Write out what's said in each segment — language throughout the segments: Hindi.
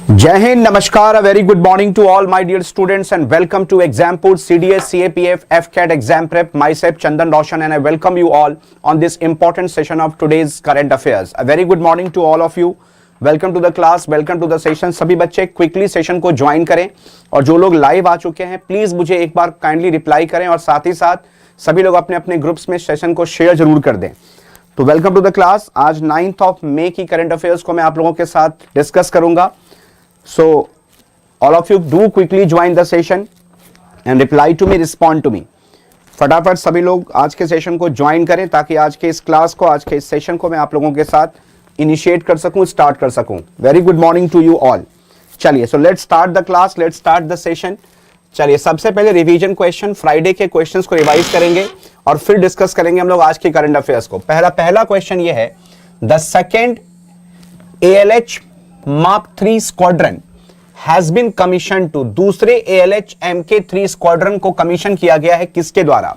जय हिंद, नमस्कार, a very good morning to all my dear students and welcome to Exampur CDS CAPF FCAT exam prep. Myself Chandan Roshan and I welcome you all on this important session of today's current affairs. A very good morning to all of you. Welcome to the class, welcome to the session. सभी बच्चे क्विकली सेशन को ज्वाइन करें और जो लोग लाइव आ चुके हैं प्लीज मुझे एक बार काइंडली रिप्लाई करें और साथ ही साथ सभी लोग अपने अपने ग्रुप्स में सेशन को शेयर जरूर कर दें। तो वेलकम टू द क्लास। आज 9th मई की करंट अफेयर्स को मैं आप लोगों के साथ डिस्कस करूंगा। So all of you do quickly join the session and reply to me, respond to me. फटाफट सभी लोग आज के सेशन को ज्वाइन करें ताकि आज के इस क्लास को, आज के इस सेशन को मैं आप लोगों के साथ इनिशिएट कर सकूं, स्टार्ट कर सकूं। Very good morning to you all. चलिए, so let's start the class, let's start the session. चलिए, सबसे पहले रिवीजन क्वेश्चन, फ्राइडे के क्वेश्चंस को रिवाइज करेंगे और फिर डिस्कस करेंगे हम लोग आज के करंट अफेयर्स को। पहला क्वेश्चन ये है, the second ALH Mark 3 squadron has been commissioned to, दूसरे ALH Mk3 स्क्वाड्रन को कमीशन किया गया है किसके द्वारा?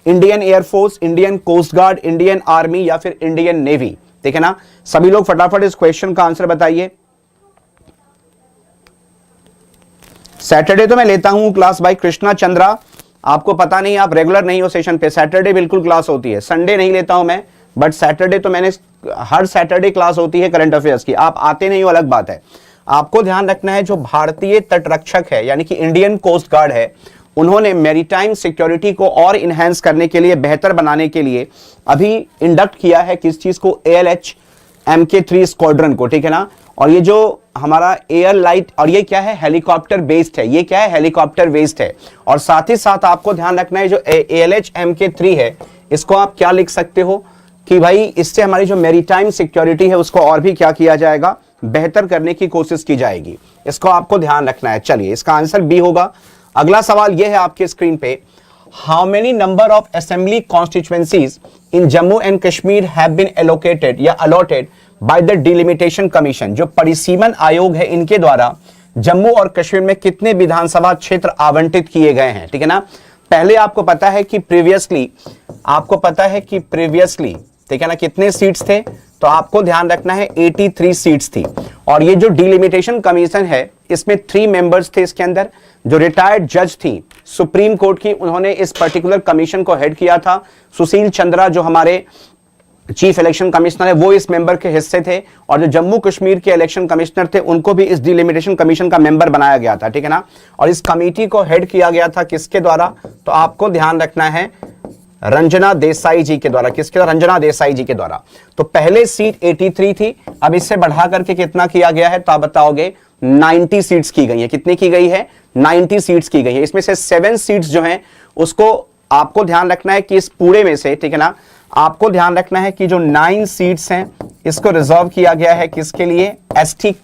Indian Air Force, Indian Coast Guard, Indian Army या फिर इंडियन नेवी? ठीक है ना, सभी लोग फटाफट इस क्वेश्चन का आंसर बताइए। सैटरडे तो मैं लेता हूं क्लास बाय कृष्णा चंद्रा, आपको पता नहीं, आप रेगुलर नहीं हो सेशन पे। सैटरडे बिल्कुल क्लास होती है, संडे नहीं लेता हूं मैं, बट सैटरडे तो मैंने हर सैटरडे क्लास होती है करंट अफेयर्स की। आप आते नहीं हो अलग बात है। आपको ध्यान रखना है, जो भारतीय तटरक्षक है यानी कि इंडियन कोस्ट गार्ड है, उन्होंने मैरीटाइम सिक्योरिटी को और इनहेंस करने के लिए, बेहतर बनाने के लिए अभी इंडक्ट किया है किस चीज को? ALH Mk3 स्क्वाड्रन को। ठीक है ना, और ये जो हमारा एयर लाइट, और ये क्या है? हेलीकॉप्टर बेस्ड है। ये क्या है? हेलीकॉप्टर बेस्ड है। और साथ ही साथ आपको ध्यान रखना है, जो ALH Mk3 है, इसको आप क्या लिख सकते हो कि भाई इससे हमारी जो मैरीटाइम सिक्योरिटी है उसको और भी क्या किया जाएगा? बेहतर करने की कोशिश की जाएगी। इसको आपको ध्यान रखना है। चलिए, इसका आंसर बी होगा। अगला सवाल यह है आपके स्क्रीन पे, how many number of assembly constituencies in Jammu and Kashmir have been allocated या allotted by the delimitation commission? जो परिसीमन आयोग है, इनके द्वारा जम्मू और कश्मीर में कितने विधानसभा क्षेत्र आवंटित किए गए हैं? ठीक है ना, पहले आपको पता है कि प्रीवियसली ठीक है ना, कितने सीट्स थे? तो आपको ध्यान रखना है 83 सीट्स थी। और ये जो डिलिमिटेशन कमीशन है, इसमें 3 मेंबर्स थे इसके अंदर, जो रिटायर्ड जज थी सुप्रीम कोर्ट की, उन्होंने इस पर्टिकुलर कमीशन को हेड किया था। सुशील चंद्रा जो हमारे चीफ इलेक्शन कमिश्नर है, वो इस मेंबर के हिस्से थे। और जो जम्मू कश्मीर के इलेक्शन कमिश्नर थे, उनको भी इस डिलिमिटेशन कमीशन का मेंबर बनाया गया था। ठीक है ना, और इस कमेटी को हेड किया गया था किसके द्वारा? तो आपको ध्यान रखना है रंजना देसाई जी के द्वारा। किसके द्वारा? रंजना देसाई जी के द्वारा। तो पहले सीट 83 थी, अब इससे बढ़ा करके कितना किया गया है? तो आप बताओगे 90 सीट्स की गई है। कितनी की गई है? 90 सीट्स की गई है। इसमें से 7 सीट्स जो हैं उसको आपको ध्यान रखना है कि इस पूरे में से, ठीक है ना, आपको ध्यान रखना है कि जो 9 सीट्स हैं इसको रिजर्व किया गया है किसके लिए? ST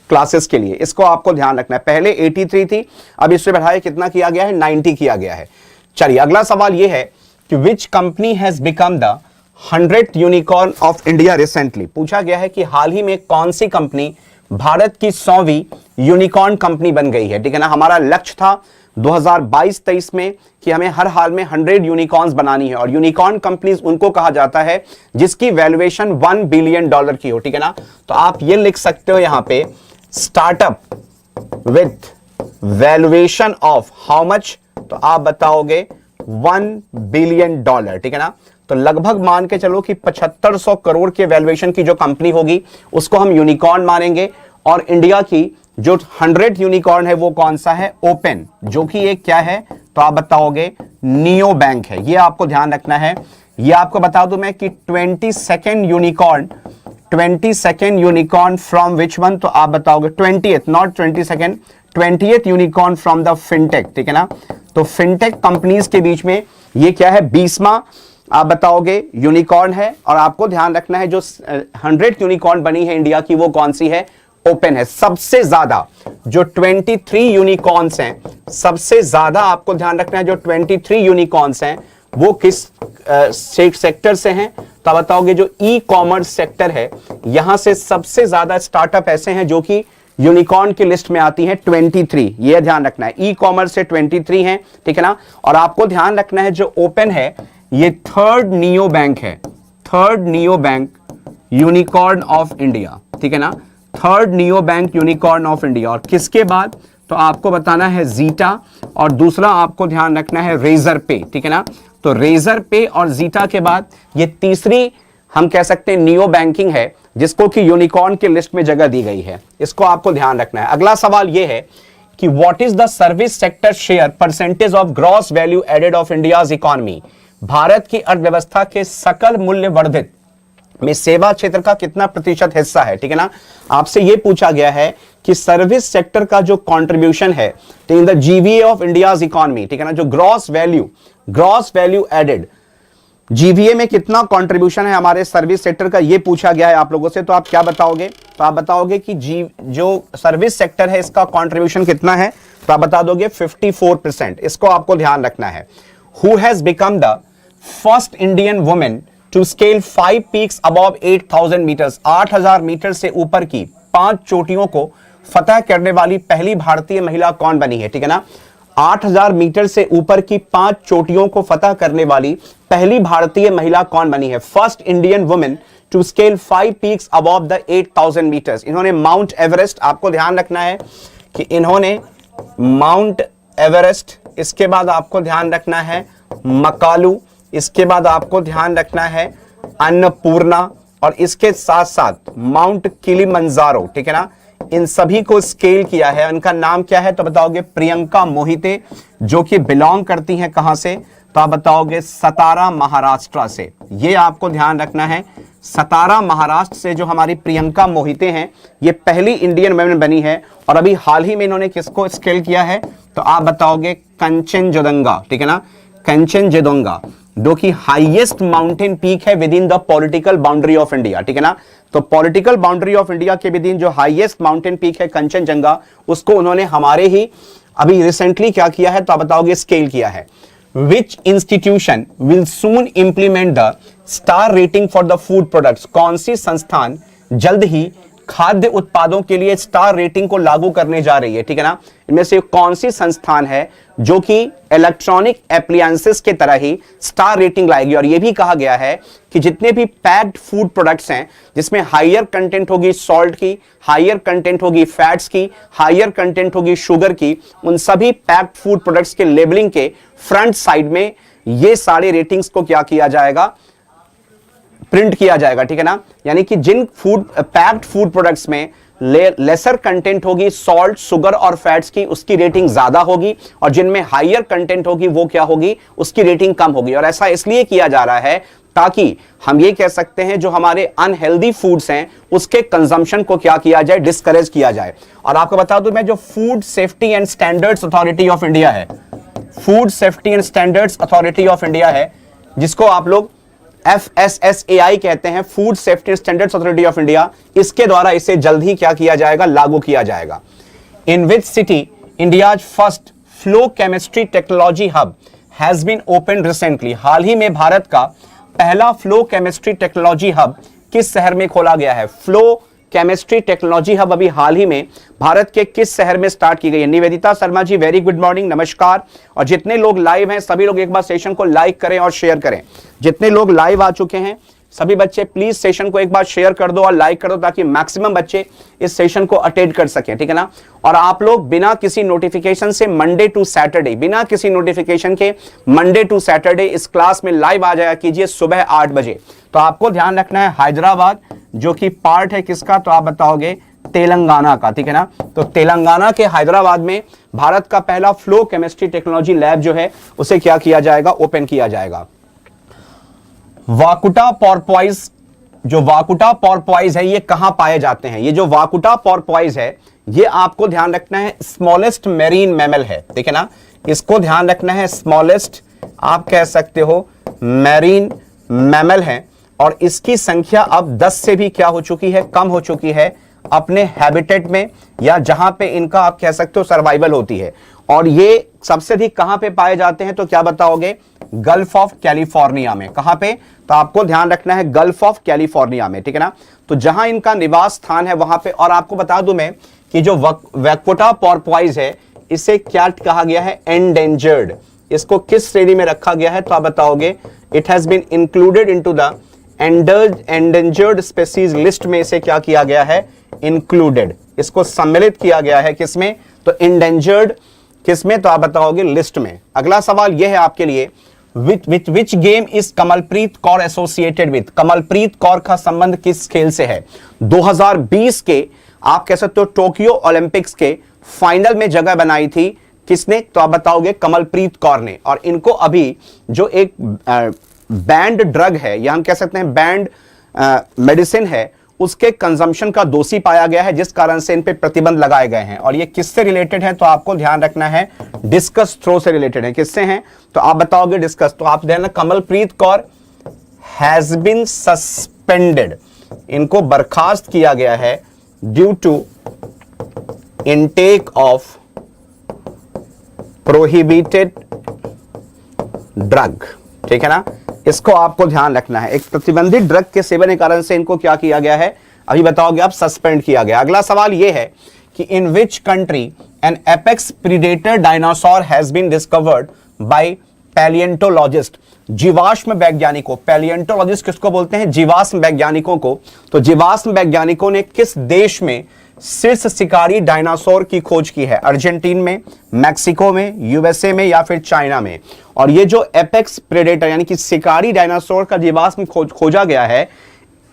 क्लासेस के लिए। इसको आपको ध्यान रखना है। पहले 83 थी, अब इससे बढ़ाया कितना किया गया है? 90 किया गया है। चलिए, अगला सवाल यह है कि which company has become the 100th unicorn of India recently? पूछा गया है कि हाल ही में कौन सी कंपनी भारत की 100वीं यूनिकॉर्न कंपनी बन गई है। ठीक है ना, हमारा लक्ष्य था 2022-23 में कि हमें हर हाल में 100 यूनिकॉर्न्स बनानी है। और यूनिकॉर्न कंपनीज उनको कहा जाता है जिसकी वैल्यूएशन $1 बिलियन की हो। ठीक है ना, तो आप ये लिख सकते हो यहां पे, startup with valuation of how much? तो आप बताओगे $1 बिलियन। ठीक है ना, तो लगभग मान के चलो कि 7500 करोड़ के वैल्यूएशन की जो कंपनी होगी उसको हम यूनिकॉर्न मानेंगे। और इंडिया की जो 100th यूनिकॉर्न है वो कौन सा है? ओपन, जो कि एक क्या है? तो आप बताओगे नियो बैंक है। ये आपको ध्यान रखना है। ये आपको बता दूं मैं कि 22nd unicorn from which one? तो आप बताओगे 20th, not 22nd, 20th unicorn from the fintech. ठीक है ना, तो फिनटेक कंपनीज के बीच में ये क्या है? 20वां आप बताओगे यूनिकॉर्न है। और आपको ध्यान रखना है जो 100th यूनिकॉर्न बनी है इंडिया की, वो कौन सी है? ओपन है। सबसे ज्यादा जो 23 यूनिकॉर्न्स हैं, सबसे ज्यादा आपको ध्यान रखना है जो 23 यूनिकॉर्न्स हैं वो किस सेक्टर से हैं? तो आप बताओगे जो ई कॉमर्स सेक्टर है, यहां से सबसे ज्यादा स्टार्टअप ऐसे हैं जो कि यूनिकॉर्न की लिस्ट में आती है 23। ये ध्यान रखना है, ई कॉमर्स से 23 हैं। ठीक है ना, और आपको ध्यान रखना है जो ओपन है ये 3rd नियो बैंक है, 3rd neo bank unicorn of India. ठीक है ना, third neo bank unicorn of India. और किसके बाद, तो आपको बताना है जीटा, और दूसरा आपको ध्यान रखना है रेजर पे, ठीक है ना। तो रेजर पे और जीटा के बाद ये तीसरी हम कह सकते हैं नियो बैंकिंग है, जिसको कि यूनिकॉर्न की लिस्ट में जगह दी गई है। इसको आपको ध्यान रखना है। अगला सवाल ये है कि what is the service sector share percentage of gross value added of India's economy. Bharat की अर्थव्यवस्था के सकल मूल्य वर्धित में सेवा क्षेत्र का कितना प्रतिशत हिस्सा है, ठीक है ना। आपसे यह पूछा गया है कि सर्विस सेक्टर का जो कंट्रीब्यूशन है in the GVA of India's economy, ठीक है ना, जो ग्रॉस वैल्यू एडेड जीवीए में कितना कंट्रीब्यूशन है हमारे सर्विस सेक्टर का, यह पूछा गया है आप लोगों से। तो आप क्या बताओगे, तो आप बताओगे कि जो सर्विस सेक्टर है इसका कंट्रीब्यूशन कितना है, तो आप बता दोगे 54%। इसको आपको ध्यान रखना है। Who has become the first Indian women to scale 5 peaks above 8000 metres. 8000 metre से ऊपर की 5 चोटियों को फतह करने वाली पहली भारतीय महिला कौन बनी है, ठीक है ना। 8000 मीटर से ऊपर की 5 चोटियों को फतह करने वाली पहली भारतीय महिला कौन बनी है। First Indian women to scale 5 peaks above the 8000 metres. इन्होंने माउंट एवरेस्ट, आपको ध्यान रखना है कि इन्होंने माउंट एवरेस्ट, इसके बाद आपको ध्यान रखना है मकालू, इसके बाद आपको ध्यान रखना है अन्नपूर्णा, और इसके साथ साथ माउंट किलिमंजारो, ठीक है ना, इन सभी को स्केल किया है। उनका नाम क्या है, तो बताओगे प्रियंका मोहिते, जो कि बिलोंग करती हैं कहां से, तो आप बताओगे सतारा महाराष्ट्र से। ये आपको ध्यान रखना है, सतारा महाराष्ट्र से जो हमारी प्रियंका मोहिते हैं, ये पहली इंडियन वुमेन बनी है। और अभी हाल ही में इन्होंने किसको स्केल किया है, तो आप बताओगे कंचनजंगा, ठीक है ना, कंचनजंगा, जो कि हाईएस्ट माउंटेन पीक है with in the political boundary of India, ठीक है ना। तो पॉलिटिकल बाउंड्री ऑफ इंडिया के विद इन जो हाईएस्ट माउंटेन पीक है कंचनजंगा, उसको उन्होंने हमारे ही अभी रिसेंटली क्या किया है, तो आप बताओगे स्केल किया है। विच institution will soon implement the star rating for the food products. कौन सी संस्थान जल्द ही खाद्य उत्पादों के लिए स्टार रेटिंग को लागू करने जा रही है, ठीक है ना। इनमें से कौन सी संस्थान है जो कि इलेक्ट्रॉनिक एप्लायंसेस के तरह ही स्टार रेटिंग लाएगी। और यह भी कहा गया है कि जितने भी पैक्ड फूड प्रोडक्ट्स हैं, जिसमें हायर कंटेंट होगी सॉल्ट की, हायर कंटेंट होगी फैट्स की, हायर कंटेंट होगी शुगर की, उन सभी पैक्ड फूड प्रोडक्ट्स के लेबलिंग के फ्रंट साइड में ये सारे रेटिंग्स को क्या किया जाएगा, प्रिंट किया जाएगा, ठीक है ना। यानी कि जिन पैक्ड फूड प्रोडक्ट्स में लेसर कंटेंट होगी सॉल्ट, शुगर और फैट्स की, उसकी रेटिंग ज्यादा होगी, और जिनमें हायर कंटेंट होगी वो क्या होगी, उसकी रेटिंग कम होगी। और ऐसा इसलिए किया जा रहा है ताकि हम ये कह सकते हैं जो हमारे अनहेल्दी फूड्स हैं उसके कंजम्पशन को क्या किया जाए, डिस्करेज किया जाए। और आपको बता दूं मैं, जो food safety and standards authority of India है, food safety and standards authority of India है, जिसको आप लोग FSSAI कहते हैं, food safety and standards authority of India, इसके द्वारा इसे जल्द ही क्या किया जाएगा, लागू किया जाएगा। In which city India's first flow chemistry technology hub has been open recently. हाल ही में भारत का पहला फ्लो केमिस्ट्री टेक्नोलॉजी हब किस शहर में खोला गया है। फ्लो केमिस्ट्री टेक्नोलॉजी हब अभी हाल ही में भारत के किस शहर में स्टार्ट की गई है। Nivedita Sharma ji, very good morning, नमस्कार। और जितने लोग लाइव हैं सभी लोग एक बार सेशन को लाइक करें और शेयर करें। जितने लोग लाइव आ चुके हैं सभी बच्चे प्लीज सेशन को एक बार शेयर कर दो और लाइक कर दो, ताकि मैक्सिमम बच्चे इस सेशन को अटेंड कर सकें, ठीक है ना। और आप लोग बिना किसी नोटिफिकेशन से मंडे टू सैटरडे, बिना किसी नोटिफिकेशन के मंडे टू सैटरडे इस क्लास में लाइव आ जाया कीजिए सुबह 8 बजे। तो आपको ध्यान रखना है हैदराबाद, जो कि पार्ट है किसका, तो आप बताओगे तेलंगाना का, ठीक है ना। तो तेलंगाना के हैदराबाद में भारत का पहला फ्लो केमिस्ट्री टेक्नोलॉजी लैब जो है उसे क्या किया जाएगा, ओपन किया जाएगा। वाकुटा पोर्पोइज, जो वाकुटा पोर्पोइज है ये कहां पाए जाते हैं। ये जो वाकुटा पोर्पोइज है ये आपको ध्यान रखना है स्मॉलेस्ट मेरीन मैमल है, ठीक है ना। इसको ध्यान रखना है, स्मॉलेस्ट आप कह सकते हो मेरीन मैमल है, और इसकी संख्या अब 10 से भी क्या हो चुकी है, कम हो चुकी है अपने हैबिटेट में, या जहां पे इनका आप कह सकते हो सर्वाइवल होती है। और ये सबसे अधिक कहां पे पाए जाते हैं, तो क्या बताओगे, गल्फ ऑफ कैलिफोर्निया में। कहां पे, तो आपको ध्यान रखना है गल्फ ऑफ कैलिफोर्निया में, ठीक है ना। तो जहां इनका निवास स्थान है वहां पे। और आपको बता दूं मैं कि जो वाकुटा पोर्पोइज है इसे क्या कहा गया है, एंडेंजर्ड। इसको किस श्रेणी में रखा गया है, तो आप बताओगे it has been included into the endangered species list में इसे क्या किया गया है, इंक्लूडेड, इसको सम्मिलित किया गया है किसमें, तो इंडेंजर्ड किसमें, तो आप बताओगे लिस्ट में। अगला सवाल यह है आपके लिए, which game is Kamalpreet Kaur associated with, Kamalpreet Kaur का संबंध किस खेल से है। 2020 के आप कह सकते हो टोक्यो ओलंपिक्स के फाइनल में जगह बनाई थी किसने, तो आप बताओगे कमलप्रीत कौर ने। और इनको अभी जो एक बैंड ड्रग है या हम कह सकते हैं बैंड मेडिसिन है, उसके कंजम्पशन का दोषी पाया गया है, जिस कारण से इन पे प्रतिबंध लगाए गए हैं। और ये किससे रिलेटेड है, तो आपको ध्यान रखना है डिस्कस थ्रो से रिलेटेड है। किससे हैं, तो आप बताओगे डिस्कस, तो आप ध्यान, Kamalpreet Kaur has been suspended, इनको बर्खास्त किया गया है due to intake of prohibited drug, ठीक है ना, इसको आपको ध्यान रखना है। एक प्रतिबंधित ड्रग के सेवन के कारण से इनको क्या किया गया है, अभी बताओगे आप, सस्पेंड किया गया। अगला सवाल यह है कि in which country an apex predator dinosaur has been discovered by palaeontologist, जीवाश्म वैज्ञानिकों, पैलिएंटोलॉजिस्ट किसको बोलते हैं, जीवाश्म वैज्ञानिकों को। तो जीवाश्म वैज्ञानिकों ने किस देश में शीर्ष शिकारी डायनासोर की खोज की है, अर्जेंटीन में, मैक्सिको में, यूएसए में या फिर चाइना में। और ये जो एपेक्स प्रेडेटर यानी कि शिकारी डायनासोर का जीवाश्म खोजा गया है,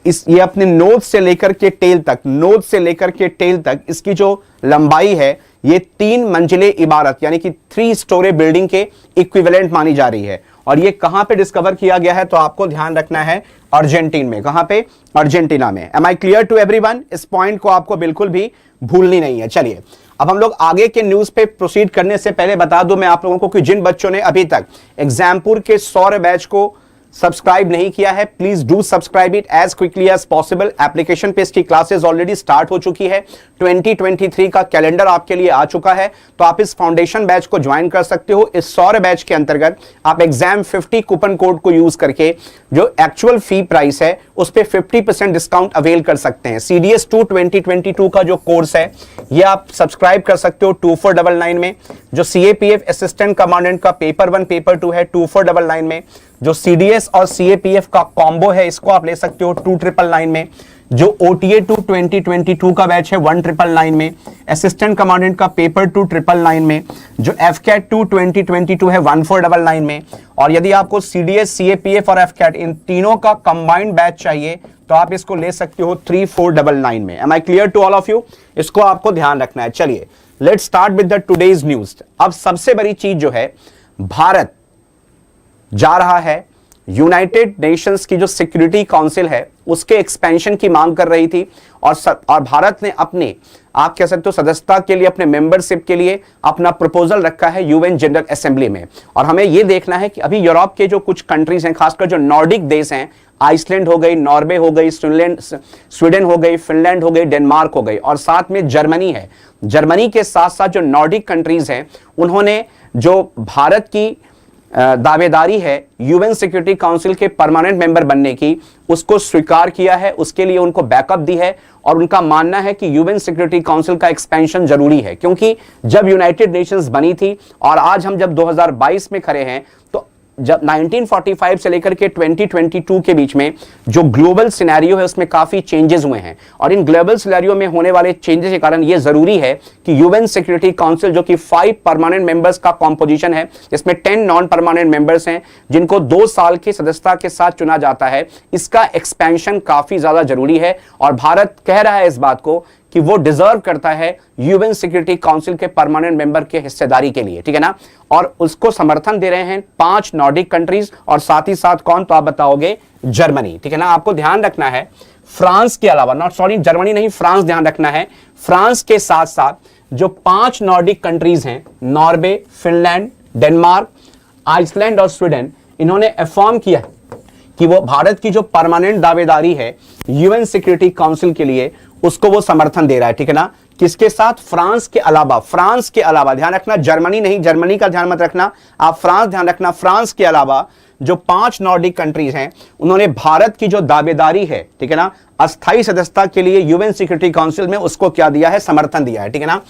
ये अपने नोज से लेकर के टेल तक, नोज से लेकर के टेल तक इसकी जो लंबाई है ये 3 मंजिले इमारत यानी कि 3 स्टोरी बिल्डिंग के इक्विवेलेंट मानी जा रही है। और ये कहां पे डिस्कवर किया गया है, तो आपको ध्यान रखना है अर्जेंटीन में। कहां पे, अर्जेंटीना में। Am I clear to everyone, इस पॉइंट को आपको बिल्कुल भी भूलनी नहीं है। चलिए अब हम लोग आगे के न्यूज पे प्रोसीड करने से पहले बता दूं मैं आप लोगों को कि जिन बच्चों ने अभी तक एग्जामपुर के सौर्य बैच को सब्सक्राइब नहीं किया है, please do subscribe it as quickly as possible. Application पे इसकी क्लासेस ऑलरेडी स्टार्ट हो चुकी है, 2023 का कैलेंडर आपके लिए आ चुका है, तो आप इस फाउंडेशन बैच को ज्वाइन कर सकते हो। इस सौर्य बैच के अंतर्गत आप एग्जाम 50 कूपन कोड को यूज करके जो एक्चुअल फी प्राइस है उस पर 50% डिस्काउंट अवेल कर सकते हैं। CDS 2 2022 का जो कोर्स है ये आप सब्सक्राइब कर सकते हो 2499 में। जो CAPF असिस्टेंट कमांडेंट का पेपर 1 पेपर 2 है 2499 में। जो CDS और CAPF का कॉम्बो है इसको आप ले सकते हो 2999 में। जो OTA 2 2022 का बैच है 1999 में। असिस्टेंट कमांडेंट का पेपर 2 999 में। जो FCAT 2 2022 है 1499 में। और यदि आपको CDS, CAPF और FCAT इन तीनों का कंबाइंड बैच चाहिए तो आप इसको ले सकते हो 3499 में। Am I clear to all of you, इसको आपको ध्यान रखना है। चलिए let's start with the today's news. अब सबसे बड़ी चीज जो है, भारत जा रहा है यूनाइटेड नेशंस की जो सिक्योरिटी काउंसिल है उसके एक्सपेंशन की मांग कर रही थी। और भारत ने अपने, आप कह सकते हो सदस्यता के लिए, अपने मेंबरशिप के लिए अपना प्रपोजल रखा है यूएन जनरल असेंबली में। और हमें यह देखना है कि अभी यूरोप के जो कुछ कंट्रीज हैं, खासकर जो नॉर्डिक देश हैं, आइसलैंड हो गई, नॉर्वे हो गई, स्वीडन हो गई, फिनलैंड हो गई, डेनमार्क हो गई, और साथ में जर्मनी है। जर्मनी के साथ साथ जो नॉर्डिक कंट्रीज हैं उन्होंने जो भारत की दावेदारी है यूएन सिक्योरिटी काउंसिल के परमानेंट मेंबर बनने की, उसको स्वीकार किया है, उसके लिए उनको बैकअप दी है। और उनका मानना है कि यूएन सिक्योरिटी काउंसिल का एक्सपेंशन जरूरी है, क्योंकि जब यूनाइटेड नेशंस बनी थी और आज हम जब 2022 में खड़े हैं, तो जब 1945 से लेकर के 2022 के बीच में जो ग्लोबल सिनेरियो है उसमें काफी चेंजेस हुए हैं। और इन ग्लोबल सिनेरियो में होने वाले चेंजेस के कारण यह जरूरी है कि यूएन सिक्योरिटी काउंसिल, जो कि 5 परमानेंट मेंबर्स का कॉम्पोजिशन है, इसमें 10 नॉन परमानेंट मेंबर्स हैं जिनको 2 साल की सदस्यता के साथ चुना जाता है, इसका एक्सपेंशन काफी ज्यादा जरूरी है। और भारत कह रहा है इस बात को कि वो डिजर्व करता है यूएन सिक्योरिटी काउंसिल के परमानेंट मेंबर के हिस्सेदारी के लिए, ठीक है ना। और उसको समर्थन दे रहे हैं 5 नॉर्डिक कंट्रीज और साथ ही साथ कौन, तो आप बताओगे जर्मनी, ठीक है ना। आपको ध्यान रखना है फ्रांस के अलावा, जर्मनी नहीं, फ्रांस ध्यान रखना है। फ्रांस के साथ साथ जो 5 नॉर्डिक कंट्रीज हैं, नॉर्वे, फिनलैंड, डेनमार्क, आइसलैंड और स्वीडन, इन्होंने अफर्म किया कि वो भारत की जो परमानेंट दावेदारी है यूएन सिक्योरिटी काउंसिल के लिए, उसको वो समर्थन दे रहा है, ठीक है ना। किसके साथ, फ्रांस के अलावा। फ्रांस के अलावा ध्यान रखना, जर्मनी नहीं, जर्मनी का ध्यान मत रखना, आप फ्रांस ध्यान रखना। फ्रांस के अलावा जो 5 नॉर्डिक कंट्रीज हैं उन्होंने भारत की जो दावेदारी है, ठीक है ना, अस्थायी सदस्यता के लिए यूएन सिक्योरिटी काउंसिल में, उसको क्या दिया है, समर्थन दिया है, ठीक है ना।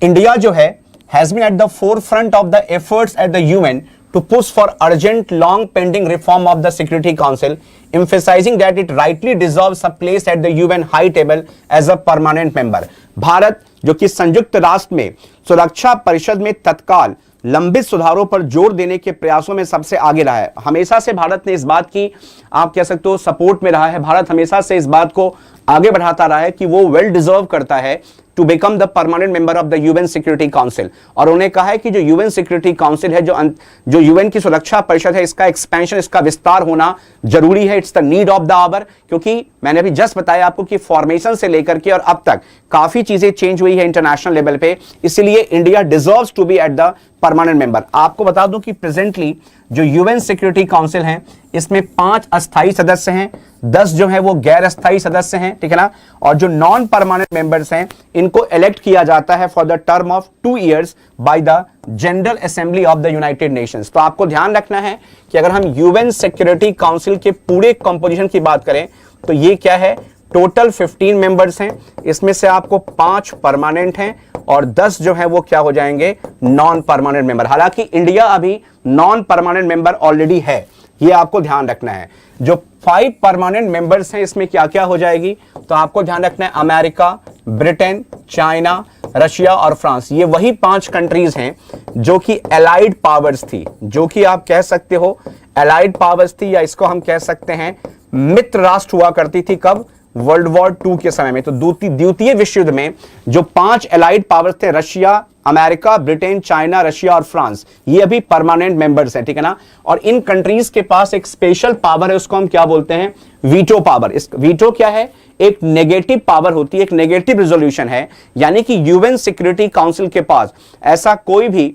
इंडिया जो है has been at the forefront of the efforts at the UN to push for urgent long pending reform of the Security Council, emphasizing that it rightly deserves a place at the UN high table as a permanent member. Bharat जो कि संयुक्त राष्ट्र में सुरक्षा परिषद में तत्काल लंबित सुधारों पर जोर देने के प्रयासों में सबसे आगे रहा है। हमेशा से भारत ने इस बात की, आप कह सकते हो, सपोर्ट में रहा है। भारत हमेशा से इस बात को आगे बढ़ाता रहा है कि वो वेल डिजर्व करता है to become the permanent member of the UN Security Council. और उन्होंने कहा है कि जो यूएन सिक्योरिटी काउंसिल है, जो यूएन की सुरक्षा परिषद है, इसका एक्सपेंशन, इसका विस्तार होना जरूरी है। It's the need of the hour, क्योंकि मैंने अभी जस्ट बताया आपको कि फॉर्मेशन से लेकर के और अब तक काफी चीजें चेंज हुई है इंटरनेशनल लेवल पे, इसलिए India deserves to be at the permanent member. आपको बता दूं कि प्रेजेंटली जो यूएन सिक्योरिटी काउंसिल है, इसमें 5 अस्थायी सदस्य हैं, 10 जो है वो गैर अस्थायी सदस्य हैं, ठीक है ना। और जो नॉन परमानेंट मेंबर्स हैं, इनको इलेक्ट किया जाता है for the term of 2 years by the general assembly of the United Nations. तो आपको ध्यान रखना है कि अगर हम यूएन सिक्योरिटी काउंसिल के पूरे कंपोजिशन की बात करें तो ये क्या है, टोटल 15 मेंबर्स हैं, इसमें से आपको 5 परमानेंट हैं और 10 जो है वो क्या हो जाएंगे, नॉन परमानेंट मेंबर। हालांकि इंडिया अभी नॉन परमानेंट मेंबर ऑलरेडी है, ये आपको ध्यान रखना है। जो 5 परमानेंट मेंबर्स हैं, इसमें क्या क्या हो जाएगी, तो आपको ध्यान रखना है अमेरिका, ब्रिटेन, चाइना, रशिया और फ्रांस। ये वही 5 कंट्रीज हैं जो कि एलाइड पावर्स थी, जो कि आप कह सकते हो एलाइड पावर्स थी, या इसको हम कह सकते हैं मित्र राष्ट्र हुआ करती थी। कब, वर्ल्ड वॉर 2 के समय में। तो द्वितीय विश्व युद्ध में जो 5 एलाइड पावर्स थे, Russia, America, Britain, China, Russia और फ्रांस, ये अभी परमानेंट मेंबर्स हैं, ठीक है ना। और इन कंट्रीज के पास एक स्पेशल पावर है, उसको हम क्या बोलते हैं, वीटो पावर। इस वीटो क्या है, एक नेगेटिव पावर होती है, एक नेगेटिव रिजोल्यूशन है, यानी कि यूएन सिक्योरिटी काउंसिल के पास ऐसा कोई भी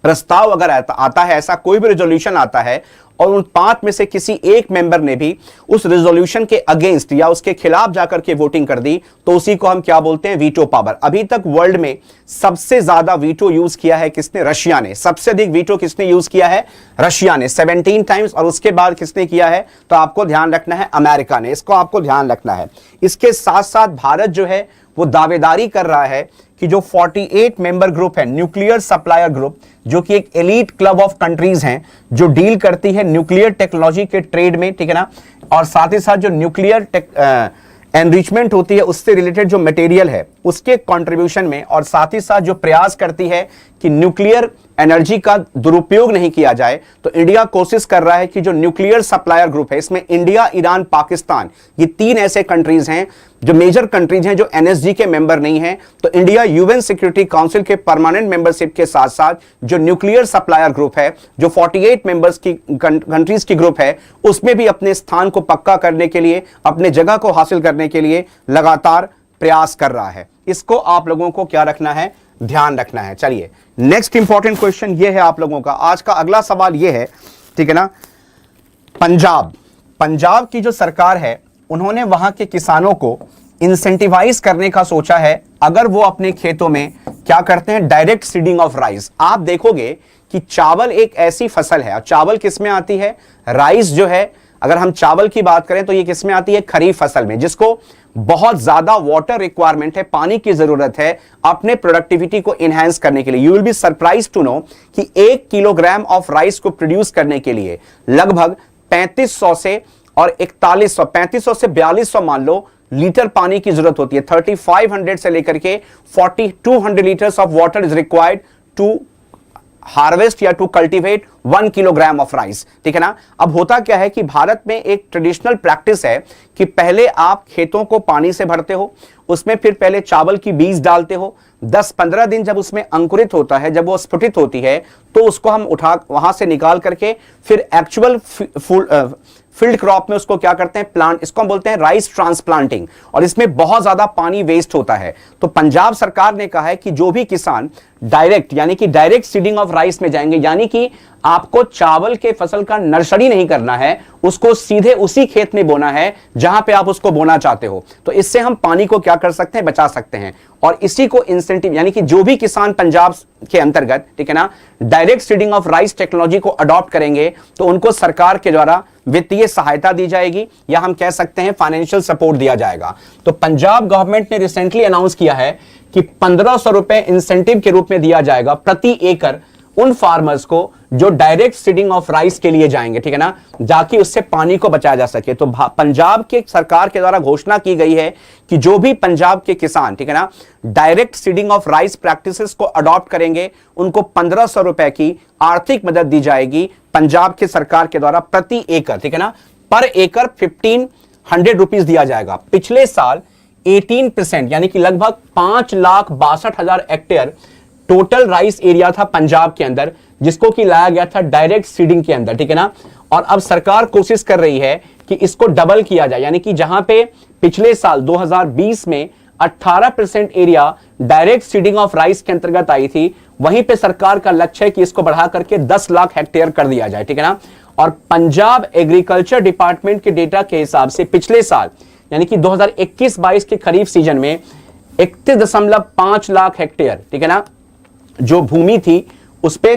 प्रस्ताव अगर आता है, ऐसा कोई भी रेजोल्यूशन आता है और उन 5 में से किसी एक मेंबर ने भी उस रेजोल्यूशन के अगेंस्ट या उसके खिलाफ जाकर के वोटिंग कर दी, तो उसी को हम क्या बोलते हैं, वीटो पावर। अभी तक वर्ल्ड में सबसे ज्यादा वीटो यूज किया है किसने, रशिया ने। सबसे अधिक वीटो किसने यूज किया है, रशिया ने, 17 टाइम्स। और उसके बाद किसने किया है, तो आपको ध्यान रखना है अमेरिका ने। इसको आपको ध्यान रखना है। इसके साथ साथ भारत जो है वो दावेदारी कर रहा है कि जो 48 मेंबर ग्रुप है, न्यूक्लियर सप्लायर ग्रुप, जो कि एक एलीट क्लब ऑफ कंट्रीज हैं जो डील करती है न्यूक्लियर टेक्नोलॉजी के ट्रेड में, ठीक है ना। और साथ ही साथ जो न्यूक्लियर एनरिचमेंट होती है, उससे रिलेटेड जो मटेरियल है उसके कंट्रीब्यूशन में, और साथ ही साथ जो प्रयास करती है कि न्यूक्लियर एनर्जी का दुरुपयोग नहीं किया जाए, तो इंडिया कोशिश कर रहा है कि जो न्यूक्लियर सप्लायर ग्रुप है, इसमें इंडिया, ईरान, पाकिस्तान, ये 3 ऐसे कंट्रीज हैं जो मेजर कंट्रीज हैं जो एनएसजी के मेंबर नहीं हैं। तो इंडिया यूएन सिक्योरिटी काउंसिल के परमानेंट मेंबरशिप के साथ साथ जो न्यूक्लियर सप्लायर ग्रुप है, जो 48 मेंबर्स की कंट्रीज की ग्रुप है, उसमें भी अपने स्थान को पक्का करने के लिए, अपने जगह को हासिल करने के लिए लगातार प्रयास कर रहा है। इसको आप लोगों को क्या रखना है, ध्यान रखना है। चलिए नेक्स्ट इंपॉर्टेंट क्वेश्चन ये है आप लोगों का। आज का अगला सवाल ये है, ठीक है ना। पंजाब की जो सरकार है, उन्होंने वहां के किसानों को इंसेंटिवाइज करने का सोचा है, अगर वो अपने खेतों में क्या करते हैं, डायरेक्ट सीडिंग ऑफ राइस। आप देखोगे कि चावल एक ऐसी फसल है, चावल किस में आती है, राइस जो है, अगर हम चावल की बात करें तो ये किस में आती है, खरीफ फसल में, जिसको बहुत ज्यादा वाटर रिक्वायरमेंट है, पानी की जरूरत है अपने प्रोडक्टिविटी को इनहेंस करने के लिए। You will be surprise to know कि 1 किलोग्राम ऑफ राइस को प्रोड्यूस करने के लिए लगभग 3500 से और 4100, 3500 से 4200 मान लो लीटर पानी की जरूरत होती है। 3500 से लेकर के 4200 litres of water is required to harvest या to cultivate 1 kilogram of rice, ठीक है ना। अब होता क्या है कि भारत में एक ट्रेडिशनल प्रैक्टिस है कि पहले आप खेतों को पानी से भरते हो, उसमें फिर पहले चावल की बीज डालते हो, 10-15 दिन जब उसमें अंकुरित होता है, जब वो स्फुटित होती है, तो उसको हम उठा वहां से निकाल करके फिर एक्चुअल फील्ड क्रॉप में उसको क्या करते हैं, प्लांट, इसको हम बोलते हैं राइस ट्रांसप्लांटिंग, और इसमें बहुत ज्यादा पानी वेस्ट होता है। तो पंजाब सरकार ने कहा है कि जो भी किसान डायरेक्ट यानी कि डायरेक्ट सीडिंग ऑफ राइस में जाएंगे, यानी कि आपको चावल के फसल का नर्सरी नहीं करना है, उसको सीधे उसी खेत में बोना है जहां पे आप उसको बोना चाहते हो। तो इससे हम पानी को क्या कर सकते हैं, बचा सकते हैं। और इसी को इंसेंटिव, यानी कि जो भी किसान पंजाब के अंतर्गत, ठीक है ना, direct seeding of rice technology को अडॉप्ट करेंगे, तो उनको सरकार के द्वारा वित्तीय सहायता दी जाएगी, या हम कह सकते हैं फाइनेंशियल सपोर्ट दिया जाएगा। तो पंजाब गवर्नमेंट ने रिसेंटली अनाउंस किया है कि 1500 रुपए इंसेंटिव के रूप में दिया जाएगा प्रति एकड़ उन फार्मर्स को जो डायरेक्ट सीडिंग ऑफ राइस के लिए जाएंगे, ठीक है ना, जाकि उससे पानी को बचाया जा सके। तो पंजाब के सरकार के द्वारा घोषणा की गई है कि जो भी पंजाब के किसान, ठीक है ना, direct seeding of rice practices को अडॉप्ट करेंगे, उनको 1500 रुपए की आर्थिक मदद दी जाएगी पंजाब के सरकार के द्वारा प्रति एकड़, ठीक है ना, पर एकड़ 1500 रुपीज दिया जाएगा। पिछले साल 18% यानी कि लगभग 5,62,000 हेक्टेयर टोटल राइस एरिया था पंजाब के अंदर, जिसको कि लाया गया था डायरेक्ट सीडिंग के अंदर, ठीक है ना। और अब सरकार कोशिश कर रही है कि इसको डबल किया जाए, यानी कि जहां पे पिछले साल 2020 में 18% area direct seeding of rice के अंतर्गत आई थी, वहीं पे सरकार का लक्ष्य है कि इसको बढ़ा करके 10 लाख हेक्टेयर कर दिया जाए, ठीक है ना। और पंजाब एग्रीकल्चर डिपार्टमेंट के डेटा के हिसाब से पिछले साल यानी कि 2021-22 के खरीफ सीजन में 31.5 लाख हेक्टेयर, ठीक है ना, जो भूमि थी उस पे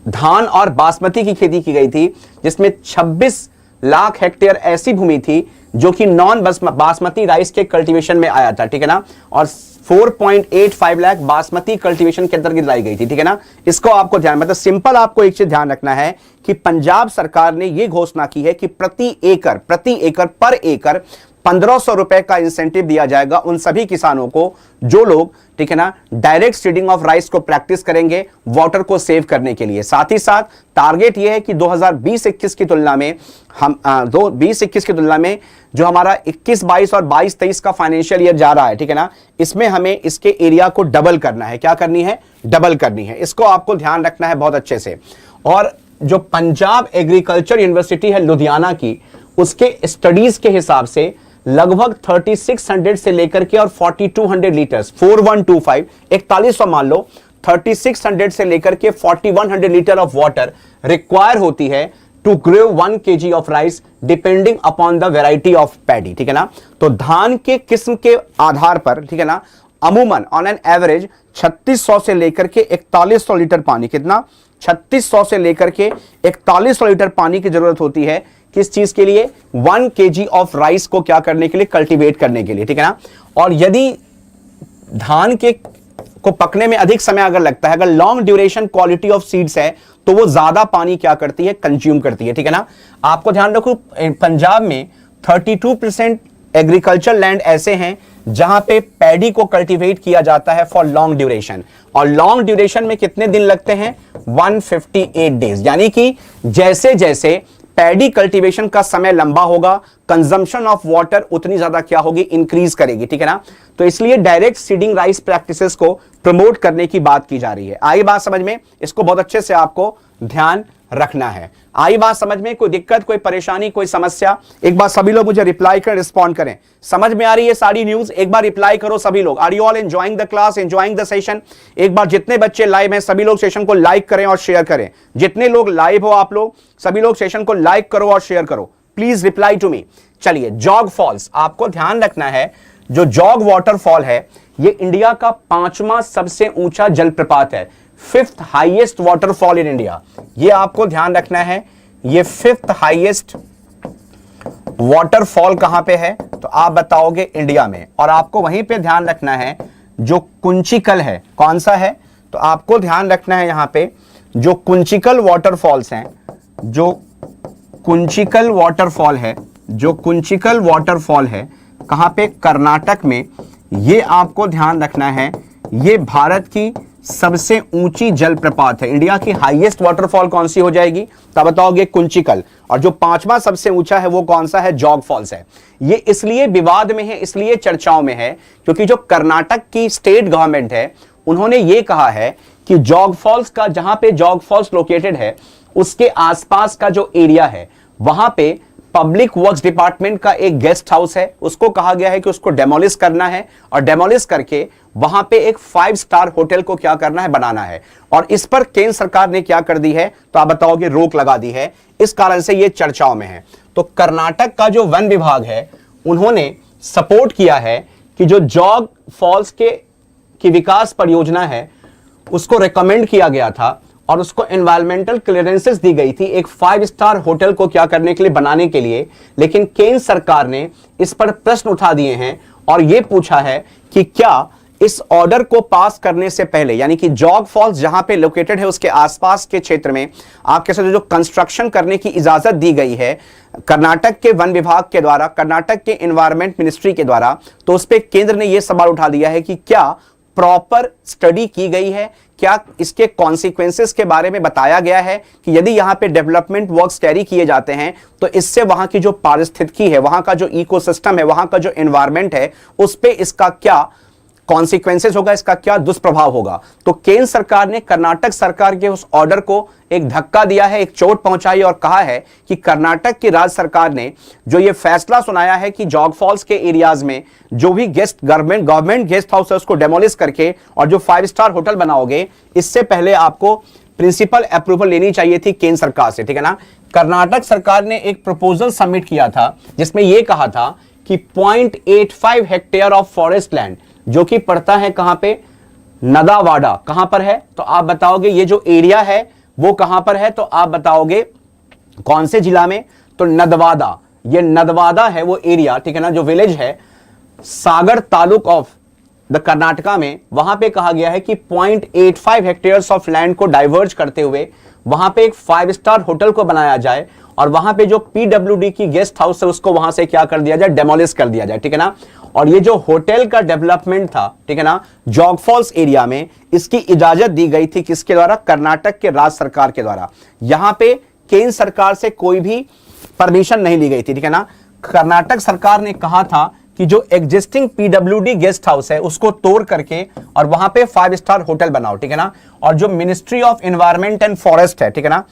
धान और बासमती की खेती की गई थी, जिसमें 26 लाख हेक्टेयर ऐसी भूमि थी जो कि नॉन बासमती राइस के कल्टीवेशन में आया था, ठीक है ना, और 4.85 लाख बासमती कल्टीवेशन के अंतर्गत लाई गई थी, ठीक है ना। इसको आपको ध्यान, मतलब सिंपल आपको एक चीज ध्यान रखना है कि पंजाब सरकार ने यह घोषणा की है कि प्रति एकड़ पर एकड़ 1500 रुपए का इंसेंटिव दिया जाएगा उन सभी किसानों को जो लोग, ठीक है ना, डायरेक्ट सीडिंग ऑफ राइस को प्रैक्टिस करेंगे वाटर को सेव करने के लिए। साथ ही साथ टारगेट यह है कि 2020-21 की तुलना में हम 2021 की तुलना में जो हमारा 21-22 और 22-23 का फाइनेंशियल ईयर जा रहा है, ठीक है ना, इसमें हमें इसके एरिया को डबल करना है। क्या करनी है? डबल करनी है। इसको आपको ध्यान रखना है बहुत अच्छे से। और जो पंजाब एग्रीकल्चर यूनिवर्सिटी है लुधियाना की, उसके स्टडीज के हिसाब से लगभग 3600 से लेकर के और 4200 लीटर्स 4125 4100 मान लो 3600 से लेकर के 4100 लीटर ऑफ वाटर रिक्वायर होती है to grow 1 kg of rice depending upon the variety of paddy, ठीक है ना। तो धान के किस्म के आधार पर, ठीक है ना, अमूमन ऑन एन एवरेज 3600 से लेकर के 4100 लीटर पानी, कितना? 3600 से लेकर के 4100 लीटर पानी की जरूरत होती है। किस चीज के लिए? 1 kg ऑफ राइस को क्या करने के लिए? कल्टीवेट करने के लिए, ठीक है ना। और यदि धान के को पकने में अधिक समय अगर लगता है, अगर long duration quality of seeds है, तो वो ज्यादा पानी क्या करती है? कंज्यूम करती है, ठीक है ना। आपको ध्यान रखो पंजाब में 32% एग्रीकल्चर लैंड ऐसे हैं जहां पे पैडी को कल्टीवेट किया जाता है फॉर लॉन्ग ड्यूरेशन, और लॉन्ग ड्यूरेशन में कितने दिन लगते हैं? 158 डेज। यानी कि जैसे जैसे पैडी कल्टीवेशन का समय लंबा होगा, कंजम्पशन ऑफ वाटर उतनी ज्यादा क्या होगी? इंक्रीज करेगी, ठीक है ना। तो इसलिए डायरेक्ट सीडिंग राइस प्रैक्टिसेस को प्रमोट करने की बात की जा रही है। आई बात समझ में? इसको बहुत अच्छे से आपको ध्यान रखना है। आई बात समझ में? कोई दिक्कत, कोई परेशानी, कोई समस्या? एक बार सभी लोग मुझे रिप्लाई कर रिस्पॉन्ड करें। समझ में आ रही है सारी न्यूज? एक बार रिप्लाई करो सभी लोग। Are you all enjoying the class, enjoying the session? एक बार जितने बच्चे लाइव हैं सभी लोग सेशन को लाइक करें और शेयर करें। जितने लोग लाइव हो आप लोग सभी लोग सेशन को लाइक करो और शेयर करो। Please reply to me. चलिए, जॉग फॉल्स आपको ध्यान रखना है। जो जॉग वाटरफॉल है ये इंडिया का 5वां सबसे ऊंचा जलप्रपात है, 5th highest waterfall in India. ये आपको ध्यान रखना है। ये 5th हाईएस्ट वाटरफॉल कहां पे है? तो आप बताओगे इंडिया में। और आपको वहीं पे ध्यान रखना है जो कुंचिकल है, कौन सा है? तो आपको ध्यान रखना है यहां पे जो कुंचिकल वाटरफॉल्स हैं, जो कुंचिकल वाटरफॉल है, जो कुंचिकल वाटरफॉल है कहां पे? कर्नाटक में। ये आपको ध्यान रखना है, ये भारत की सबसे ऊंची जलप्रपात है। इंडिया की हाईएस्ट वाटरफॉल कौन सी हो जाएगी? तब बताओगे कुंचिकल। और जो 5वां सबसे ऊंचा है वो कौन सा है? जॉग फॉल्स है। ये इसलिए विवाद में है, इसलिए चर्चाओं में है क्योंकि जो कर्नाटक की स्टेट गवर्नमेंट है उन्होंने ये कहा है कि जॉग फॉल्स का, जहां पे जॉग फॉल्स लोकेटेड है उसके आसपास का जो एरिया है वहां पे पब्लिक वर्क्स डिपार्टमेंट का एक गेस्ट हाउस है, उसको कहा गया है कि उसको डेमोलिश करना है और डेमोलिश करके वहां पे एक 5 स्टार होटल को क्या करना है? बनाना है। और इस पर केंद्र सरकार ने क्या कर दी है? तो आप बताओगे रोक लगा दी है। इस कारण से ये चर्चाओं में है। तो कर्नाटक का जो वन विभाग है उन्होंने सपोर्ट किया है कि जो जॉग फॉल्स की विकास परियोजना है उसको रेकमेंड किया गया था और उसको एनवायरमेंटल क्लियरेंसेस दी गई थी एक 5 स्टार होटल को क्या करने के लिए? बनाने के लिए। लेकिन केंद्र सरकार ने इस पर प्रश्न उठा दिए हैं और यह पूछा है कि क्या इस ऑर्डर को पास करने से पहले, यानी कि जॉग फॉल्स जहां पे लोकेटेड है उसके आसपास के क्षेत्र में आप कह सकते हो जो कंस्ट्रक्शन करने की इजाजत दी गई है कर्नाटक के वन विभाग के द्वारा, कर्नाटक के एनवायरमेंट मिनिस्ट्री के द्वारा, तो उस पर केंद्र ने यह सवाल उठा दिया है कि क्या प्रॉपर स्टडी की गई है, क्या इसके कॉन्सिक्वेंसेस के बारे में बताया गया है कि यदि यहां पे डेवलपमेंट वर्क्स कैरी किए जाते हैं तो इससे वहां की जो पारिस्थितिकी है, वहां का जो इकोसिस्टम है, वहां का जो एनवायरमेंट है, उस पे इसका क्या कॉन्सिक्वेंसेस होगा, इसका क्या दुष्प्रभाव होगा। तो केंद्र सरकार ने कर्नाटक सरकार के उस ऑर्डर को एक धक्का दिया है, एक चोट पहुंचाई और कहा है कि कर्नाटक की राज्य सरकार ने जो ये फैसला सुनाया है कि जॉग फॉल्स के एरियाज में जो भी गेस्ट गवर्नमेंट गेस्ट हाउस है उसको डेमोलिश करके और जो 5 स्टार होटल बनाओगे, इससे पहले आपको प्रिंसिपल अप्रूवल लेनी चाहिए थी केंद्र सरकार से, ठीक है ना। कर्नाटक सरकार ने एक प्रपोजल सबमिट किया था जिसमें यह कहा था कि 0.85 हेक्टेयर ऑफ फॉरेस्ट लैंड जो कि पड़ता है कहां पे, नदावाड़ा, कहां पर है तो आप बताओगे। ये जो एरिया है वो कहां पर है तो आप बताओगे कौन से जिला में, तो नदवादा, ये नदवादा है वो एरिया, ठीक है ना, जो विलेज है सागर तालुक ऑफ द कर्नाटका में। वहां पे कहा गया है कि 0.85 हेक्टेयर्स ऑफ लैंड को डाइवर्ज करते हुए वहां पे एक 5 स्टार होटल को बनाया जाए और वहां पे जो पीडब्ल्यूडी की गेस्ट हाउस है उसको वहां से क्या कर दिया जाए, डेमोलिश कर दिया जाए, ठीक है ना। और ये जो होटल का डेवलपमेंट था, ठीक है ना, जॉग फॉल्स एरिया में, इसकी इजाजत दी गई थी किसके द्वारा, कर्नाटक के राज्य सरकार के द्वारा। यहां पे केंद्र सरकार से कोई भी परमिशन नहीं ली गई थी, ठीक है ना। कर्नाटक सरकार ने कहा था कि जो एग्जिस्टिंग पीडब्ल्यूडी गेस्ट हाउस है उसको तोड़ करके और वहां पे 5 स्टार होटल बनाओ, ठीक है ना। और जो ministry of environment and forest है, ठीक है ना,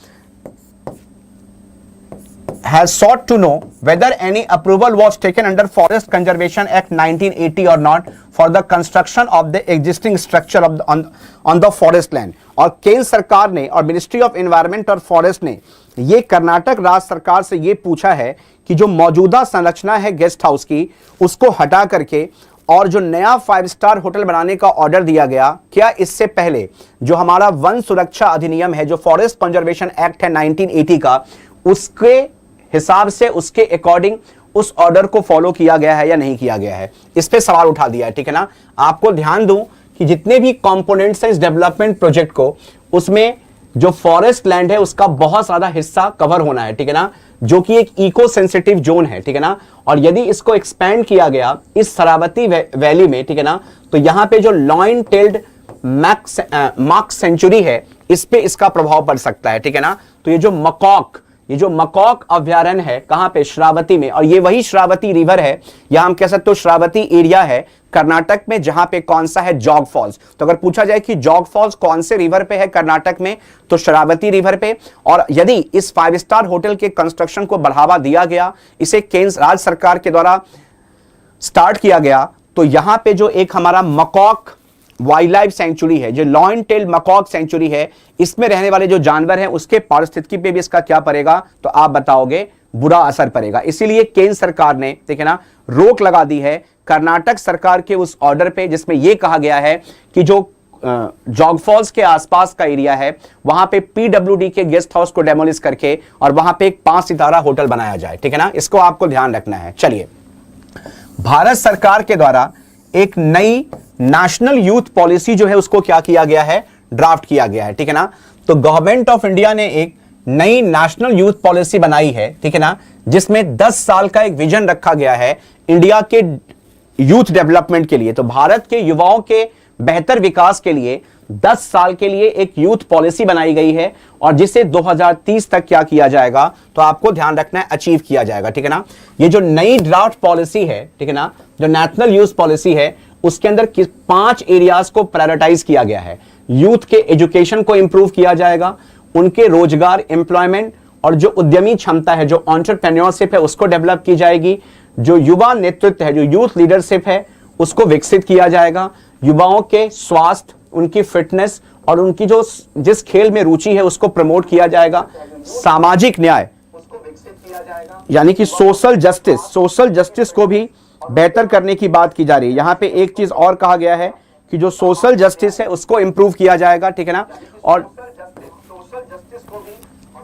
has sought to know whether any approval was taken under Forest Conservation Act 1980 or not for the construction of the existing structure of on the forest land। और केंद्र सरकार ने और मिनिस्ट्री ऑफ एनवायरमेंट और फॉरेस्ट ने ये कर्नाटक राज्य सरकार से ये पूछा है कि जो मौजूदा संरचना है गेस्ट हाउस की उसको हटा करके और जो नया 5 स्टार होटल बनाने का ऑर्डर दिया गया, क्या इससे पहले जो हमारा वन सुरक्षा अधिनियम है, जो फॉरेस्ट कंजर्वेशन एक्ट है 1980 का, उसके हिसाब से, उसके अकॉर्डिंग उस ऑर्डर को फॉलो किया गया है या नहीं किया गया है, इस पे सवाल उठा दिया है, ठीक है ना। आपको ध्यान दूं कि जितने भी कंपोनेंट्स हैं इस डेवलपमेंट प्रोजेक्ट को, उसमें जो फॉरेस्ट लैंड है उसका बहुत ज्यादा हिस्सा कवर होना है, ठीक है ना, जो कि एक इको सेंसिटिव जोन है, ठीक है ना। और यदि इसको एक्सपेंड किया गया इस शरावती वैली में, ठीक है ना, तो यहां पे जो लॉइन टेल्ड मार्क सेंचुरी है इस पे इसका प्रभाव पड़ सकता है, ठीक है ना। तो ये जो मकॉक अभ्यारण्य है कहां पे, श्रावती में, और ये वही श्रावती रिवर है या हम कह सकते हो श्रावती एरिया है कर्नाटक में, जहां पे कौन सा है, जॉग फॉल्स। तो अगर पूछा जाए कि जॉग फॉल्स कौन से रिवर पे है कर्नाटक में, तो श्रावती रिवर पे। और यदि इस 5 स्टार होटल के कंस्ट्रक्शन को बढ़ावा दिया गया, इसे केंद्र राज्य सरकार के द्वारा स्टार्ट किया गया, तो यहां पे जो एक हमारा मकॉक वाइल्ड लाइफ सेंचुरी है, जो लॉइन टेल मकॉक सेंचुरी है, इसमें रहने वाले जो जानवर हैं उसके पारिस्थितिकी पे भी इसका क्या पड़ेगा, तो आप बताओगे बुरा असर पड़ेगा। इसीलिए केंद्र सरकार ने, ठीक है ना, रोक लगा दी है कर्नाटक सरकार के उस ऑर्डर पे जिसमें यह कहा गया है कि जो जॉग फॉल्स के आसपास का एरिया है वहां पे पीडब्ल्यूडी के गेस्ट हाउस को डेमोलिश करके और वहां पे एक 5 सितारा होटल बनाया जाए, ठीक है ना। इसको आपको ध्यान रखना है। चलिए, भारत सरकार के द्वारा एक नई नेशनल यूथ पॉलिसी जो है उसको क्या किया गया है, ड्राफ्ट किया गया है, ठीक है ना। तो गवर्नमेंट ऑफ इंडिया ने एक नई नेशनल यूथ पॉलिसी बनाई है, ठीक है ना, जिसमें 10 साल का एक विजन रखा गया है इंडिया के यूथ डेवलपमेंट के लिए। तो भारत के युवाओं के बेहतर विकास के लिए 10 साल के लिए एक यूथ पॉलिसी बनाई गई है और जिसे 2030 तक क्या किया जाएगा, तो आपको ध्यान रखना है, अचीव किया जाएगा, ठीक है ना। ये जो नई ड्राफ्ट पॉलिसी है, ठीक है ना, जो नेशनल यूथ पॉलिसी है, उसके अंदर 5 एरियाज को प्रायोरिटाइज किया गया है। यूथ के एजुकेशन को इंप्रूव किया जाएगा, उनके रोजगार, एम्प्लॉयमेंट और जो उद्यमी क्षमता है, जो एंटरप्रेन्योरशिप है, उसको डेवलप की जाएगी। जो युवा नेतृत्व है, जो यूथ लीडरशिप है, उसको विकसित किया जाएगा। युवाओं के स्वास्थ्य, उनकी फिटनेस और उनकी जो जिस खेल में रुचि है उसको प्रमोट किया जाएगा। सामाजिक न्याय उसको विकसित किया जाएगा, यानी कि सोशल जस्टिस को भी बेहतर करने की बात की जा रही है। यहां पे एक चीज और कहा गया है कि जो सोशल जस्टिस है उसको इंप्रूव किया जाएगा, ठीक है ना। और सोशल जस्टिस को भी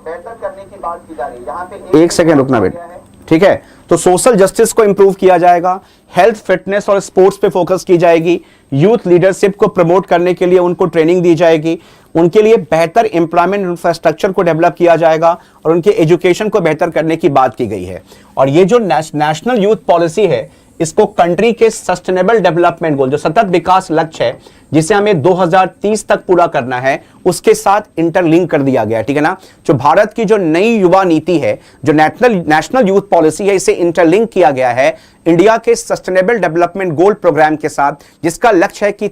बेहतर करने की बात की जा रही है। यहां पे एक सेकंड रुकना बेटा, ठीक है। तो सोशल जस्टिस को इंप्रूव किया जाएगा, हेल्थ फिटनेस और स्पोर्ट्स पे फोकस की जाएगी, यूथ लीडरशिप को प्रमोट करने के लिए उनको ट्रेनिंग दी जाएगी, उनके लिए बेहतर एम्प्लॉयमेंट इंफ्रास्ट्रक्चर को डेवलप किया जाएगा और उनके एजुकेशन को बेहतर करने की बात की गई है। और ये जो नेशनल यूथ पॉलिसी है, इसको कंट्री के सस्टेनेबल डेवलपमेंट गोल, जो सतत विकास लक्ष्य है जिसे हमें 2030 तक पूरा करना है, उसके साथ इंटरलिंक कर दिया गया, ठीक है ना। जो भारत की जो नई युवा नीति है, जो नेशनल यूथ पॉलिसी है, इसे इंटरलिंक किया गया है इंडिया के सस्टेनेबल डेवलपमेंट गोल प्रोग्राम के साथ, जिसका लक्ष्य है कि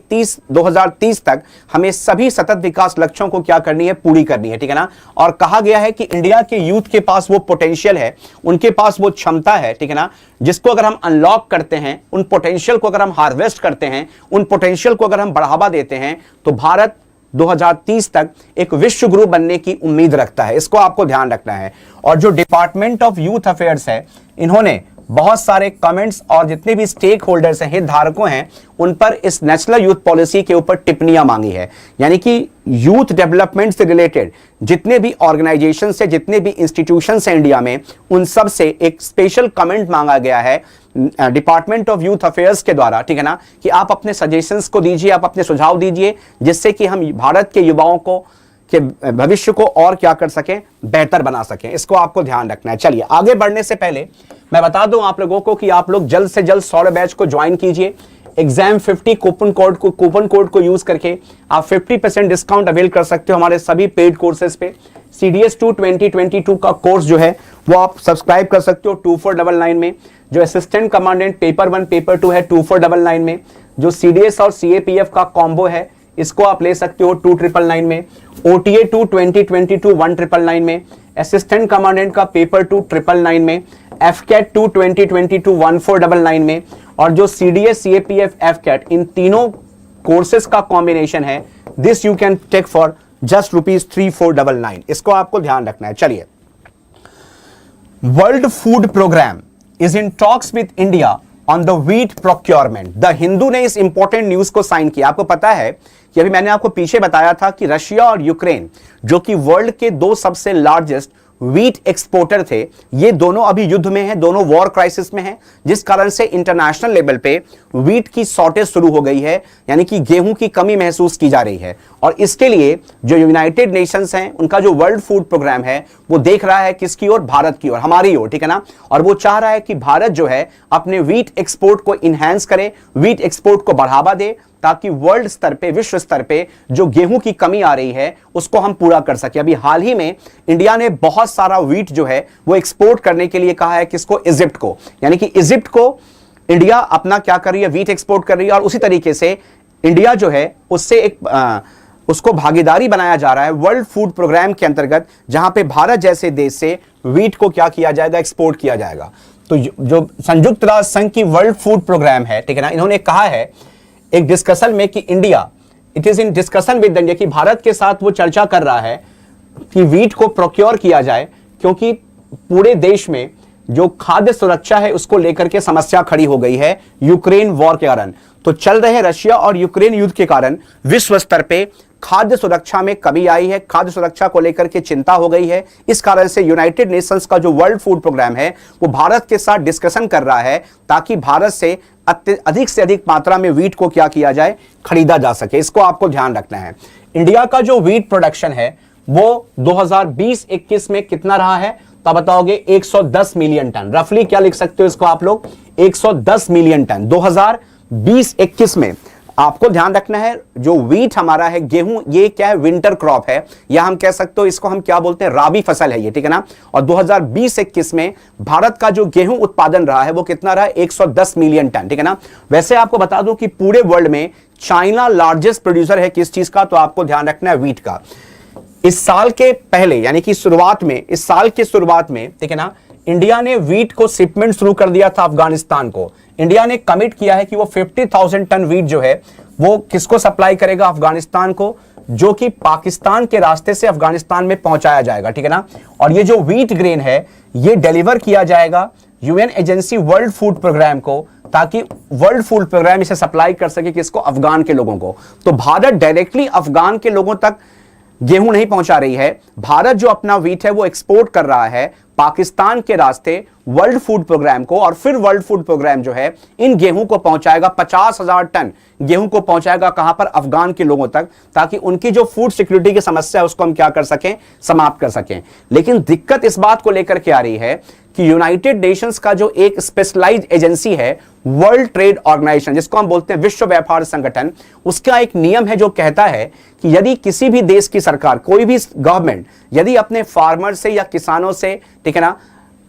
2030 तक हमें सभी सतत विकास लक्ष्यों को क्या करनी है, पूरी करनी है, ठीक है ना। और कहा गया है कि इंडिया के यूथ के पास वो पोटेंशियल है, उनके पास वो क्षमता है, ठीक है ना, जिसको अगर हम अनलॉक करते हैं, उन पोटेंशियल को अगर हम हार्वेस्ट करते हैं, उन पोटेंशियल को अगर हम बढ़ावा देते हैं, तो भारत 2030 तक एक विश्व गुरु बनने की उम्मीद रखता है। इसको आपको ध्यान रखना है। और जो डिपार्टमेंट ऑफ यूथ अफेयर्स है, इन्होंने बहुत सारे कमेंट्स और जितने भी स्टेक होल्डर्स हैं, हितधारकों हैं, उन पर इस नेशनल यूथ पॉलिसी के ऊपर टिप्पणियां मांगी है। यानी कि यूथ डेवलपमेंट से रिलेटेड जितने भी ऑर्गेनाइजेशन से, जितने भी इंस्टीट्यूशन हैं इंडिया में, उन सब से एक स्पेशल कमेंट मांगा गया है डिपार्टमेंट ऑफ यूथ अफेयर्स के द्वारा, ठीक है ना, कि आप अपने सजेशंस को दीजिए, आप अपने सुझाव दीजिए, जिससे कि हम भारत के युवाओं को के भविष्य को और क्या कर सकें, बेहतर बना सकें। इसको आपको ध्यान रखना है। चलिए आगे बढ़ने से पहले मैं बता दूं आप लोगों को कि आप लोग जल्द से जल्द 100 बैच को ज्वाइन कीजिए। एग्जाम 50 कूपन कोड को यूज करके आप 50% डिस्काउंट अवेल कर सकते हो हमारे सभी पेड कोर्सेज पे। CDS2 2022 का कोर्स जो है वो आप सब्सक्राइब कर सकते हो 2499 में। जो असिस्टेंट कमांडेंट पेपर 1 पेपर 2 है 2499 में। जो CDS और CAPF का कॉम्बो है, इसको आप ले सकते हो 2999 में। OTA 2 2022 1999 में। असिस्टेंट कमांडेंट का पेपर 2 999 में। FCAT 2 2022 1499 में। और जो CDS CAPF FCAT, इन तीनों कोर्सेज का कॉम्बिनेशन है, this you can take for just ₹3499। इसको आपको ध्यान रखना है। चलिए, World Food Programme is in talks with India on the wheat procurement. The Hindu ने इस इंपॉर्टेंट न्यूज को साइन किया। आपको पता है कि अभी मैंने आपको पीछे बताया था कि रशिया और यूक्रेन, जो कि वर्ल्ड के 2 सबसे लार्जेस्ट व्हीट एक्सपोर्टर थे, ये दोनों अभी युद्ध में हैं, दोनों वॉर क्राइसिस में हैं, जिस कारण से इंटरनेशनल लेवल पे व्हीट की शॉर्टेज शुरू हो गई है, यानी कि गेहूं की कमी महसूस की जा रही है। और इसके लिए जो यूनाइटेड नेशंस हैं, उनका जो वर्ल्ड फूड प्रोग्राम है, वो देख रहा है किसकी ओर, भारत की ओर, हमारी ओर, ठीक है ना। और वो चाह रहा है कि भारत जो है अपने व्हीट एक्सपोर्ट को इनहैंस करे, व्हीट एक्सपोर्ट को बढ़ावा दे, ताकि वर्ल्ड स्तर पे, विश्व स्तर पे जो गेहूं की कमी आ रही है उसको हम पूरा कर सके। अभी हाल ही में इंडिया ने बहुत सारा व्हीट जो है वो एक्सपोर्ट करने के लिए कहा है, किसको, इजिप्ट को। यानी कि इजिप्ट को इंडिया अपना क्या कर रही है, व्हीट एक्सपोर्ट कर रही है। और उसी तरीके से इंडिया जो है उससे एक उसको भागीदारी बनाया जा रहा है वर्ल्ड फूड प्रोग्राम के अंतर्गत, जहां पे भारत जैसे देश से व्हीट को क्या किया जाएगा, एक्सपोर्ट किया जाएगा। तो जो संयुक्त राष्ट्र संघ की वर्ल्ड फूड प्रोग्राम है, ठीक है ना, इन्होंने कहा है एक डिस्कशन में कि India, it is in discussion with India, कि भारत के साथ वो चर्चा कर रहा है कि व्हीट को प्रोक्योर किया जाए, क्योंकि पूरे देश में जो खाद्य सुरक्षा है उसको लेकर के समस्या खड़ी हो गई है यूक्रेन वॉर के कारण। तो चल रहे रशिया और यूक्रेन युद्ध के कारण विश्व स्तर पे खाद्य सुरक्षा में कमी आई है, खाद्य सुरक्षा को लेकर के चिंता हो गई है। इस कारण से यूनाइटेड नेशंस का जो वर्ल्ड फूड प्रोग्राम है वो भारत के साथ डिस्कशन कर रहा है, ताकि भारत से अधिक से अधिक मात्रा में व्हीट को क्या किया जाए, खरीदा जा सके। इसको आपको ध्यान रखना है। इंडिया का जो व्हीट प्रोडक्शन है वो 2020-21 में कितना रहा है, तो बताओगे 110 मिलियन टन। रफली क्या लिख सकते हो इसको आप लोग, 110 मिलियन टन 2020-21 में। आपको ध्यान रखना है, जो व्हीट हमारा है, गेहूं, ये क्या है, विंटर क्रॉप है, या हम कह सकते हो इसको हम क्या बोलते हैं, राबी फसल है ये, ठीक है ना। और 2020-21 में भारत का जो गेहूं उत्पादन रहा है वो कितना रहा है, 110 मिलियन टन, ठीक है ना। वैसे आपको बता दूं कि पूरे वर्ल्ड में चाइना लार्जेस्ट प्रोड्यूसर है किस चीज का, तो आपको ध्यान रखना है व्हीट का। इस साल के पहले, यानी कि शुरुआत में, इस साल के शुरुआत में, ठीक है ना, इंडिया ने व्हीट को शिपमेंट शुरू कर दिया था अफगानिस्तान को। इंडिया ने कमिट किया है कि वो 50,000 टन व्हीट जो है वो किसको सप्लाई करेगा, अफगानिस्तान को, जो कि पाकिस्तान के रास्ते से अफगानिस्तान में पहुंचाया जाएगा, ठीक है ना। और ये जो व्हीट ग्रेन है ये डिलीवर किया जाएगा UN agency World Food Programme को, ताकि वर्ल्ड फूड प्रोग्राम इसे सप्लाई कर सके किसको, अफगान के लोगों को। तो भारत डायरेक्टली अफगान के लोगों तक गेहूं नहीं पहुंचा रही है। भारत जो अपना व्हीट है वो एक्सपोर्ट कर रहा है पाकिस्तान के रास्ते वर्ल्ड फूड प्रोग्राम को, और फिर वर्ल्ड फूड प्रोग्राम जो है इन गेहूं को पहुंचाएगा 50,000 टन गेहूं को पहुंचाएगा कहां पर, अफगान के लोगों तक, ताकि उनकी जो फूड सिक्योरिटी की समस्या है उसको हम क्या कर सकें, समाप्त कर सकें। लेकिन दिक्कत इस बात को लेकर के आ रही है कि यूनाइटेड नेशंस का जो एक स्पेशलाइज्ड एजेंसी है वर्ल्ड ट्रेड ऑर्गेनाइजेशन, जिसको हम बोलते हैं विश्व व्यापार संगठन, उसका एक नियम है जो कहता है कि यदि किसी भी देश की सरकार, कोई भी गवर्नमेंट यदि अपने फार्मर से या किसानों से, ठीक है ना,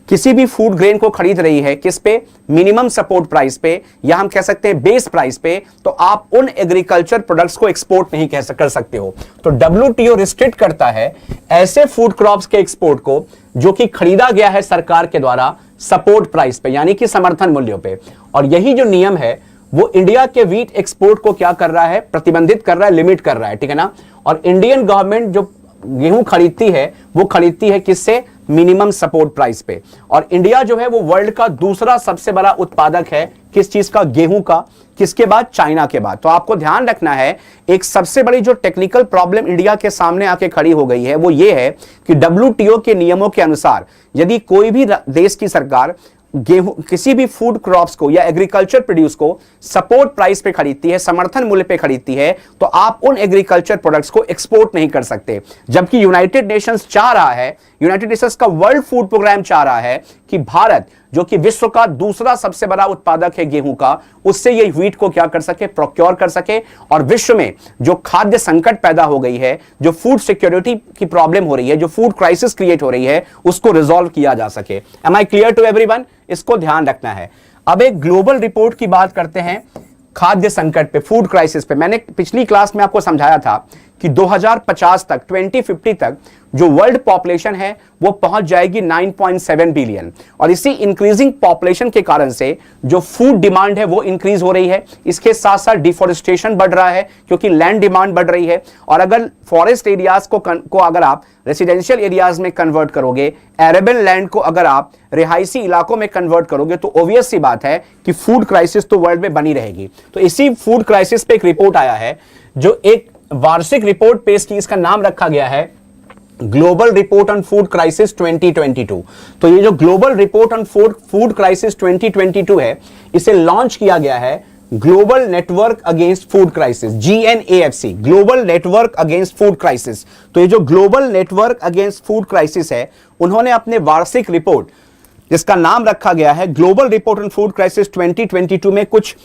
किसी भी फूड ग्रेन को खरीद रही है किस पे, मिनिमम सपोर्ट प्राइस पे, या हम कह सकते हैं बेस प्राइस पे, तो आप उन एग्रीकल्चर प्रोडक्ट्स को एक्सपोर्ट नहीं कर सकते हो। तो WTO रिस्ट्रिक्ट करता है ऐसे फूड क्रॉप्स के एक्सपोर्ट को जो कि खरीदा गया है सरकार के द्वारा सपोर्ट प्राइस पे, यानी कि समर्थन मूल्यों पे। और यही जो नियम है वो इंडिया के व्हीट एक्सपोर्ट को क्या कर रहा है, प्रतिबंधित कर रहा है, लिमिट कर रहा है, ठीक है ना। और इंडियन गवर्नमेंट जो गेहूं खरीदती है वो खरीदती है किससे, मिनिमम सपोर्ट प्राइस पे। और इंडिया जो है वो वर्ल्ड का दूसरा सबसे बड़ा उत्पादक है किस चीज का, गेहूं का, किसके बाद, चाइना के बाद। तो आपको ध्यान रखना है एक सबसे बड़ी जो टेक्निकल प्रॉब्लम इंडिया के सामने आके खड़ी हो गई है वो ये है कि WTO के नियमों के अनुसार यदि कोई भी देश की सरकार गेहूं, किसी भी फूड क्रॉप्स को या एग्रीकल्चर प्रोड्यूस को सपोर्ट प्राइस पे खरीदती है, समर्थन मूल्य पे खरीदती है, तो आप उन एग्रीकल्चर प्रोडक्ट्स को एक्सपोर्ट नहीं कर सकते। जबकि यूनाइटेड नेशंस चाह रहा है, यूनाइटेड नेशंस का वर्ल्ड फूड प्रोग्राम चाह रहा है कि भारत जो कि विश्व का दूसरा सबसे बड़ा उत्पादक है गेहूं का, उससे ये व्हीट को क्या कर सके, प्रोक्योर कर सके, और विश्व में जो खाद्य संकट पैदा हो गई है, जो फूड सिक्योरिटी की प्रॉब्लम हो रही है, जो फूड क्राइसिस क्रिएट हो रही है, उसको रिजॉल्व किया जा सके। Am I clear to everyone? इसको ध्यान रखना है। अब एक ग्लोबल रिपोर्ट की बात करते हैं खाद्य संकट पे, फूड क्राइसिस पे। मैंने पिछली क्लास में आपको समझाया था कि 2050 तक, 2050 तक जो वर्ल्ड पॉपुलेशन है वो पहुंच जाएगी 9.7 बिलियन, और इसी इंक्रीजिंग पॉपुलेशन के कारण से जो फूड डिमांड है वो इंक्रीज हो रही है। इसके साथ साथ डिफॉरेस्टेशन बढ़ रहा है क्योंकि लैंड डिमांड बढ़ रही है, और अगर फॉरेस्ट एरियाज को अगर आप रेसिडेंशियल एरियाज में कन्वर्ट करोगे, एरेबल लैंड को अगर आप रिहायशी इलाकों में कन्वर्ट करोगे, तो ऑब्वियस सी बात है कि फूड क्राइसिस तो वर्ल्ड में बनी रहेगी। तो इसी फूड क्राइसिस पे एक रिपोर्ट आया है, जो एक वार्षिक रिपोर्ट पेश की, इसका नाम रखा गया है global report on food crisis 2022। तो ये जो global report on food crisis 2022 है, इसे लॉन्च किया गया है global network against food crisis, GNAFC, global network against food crisis. तो ये जो global network against food crisis है, उन्होंने अपने वार्षिक रिपोर्ट जिसका नाम रखा गया है global report on food crisis 2022 में कुछ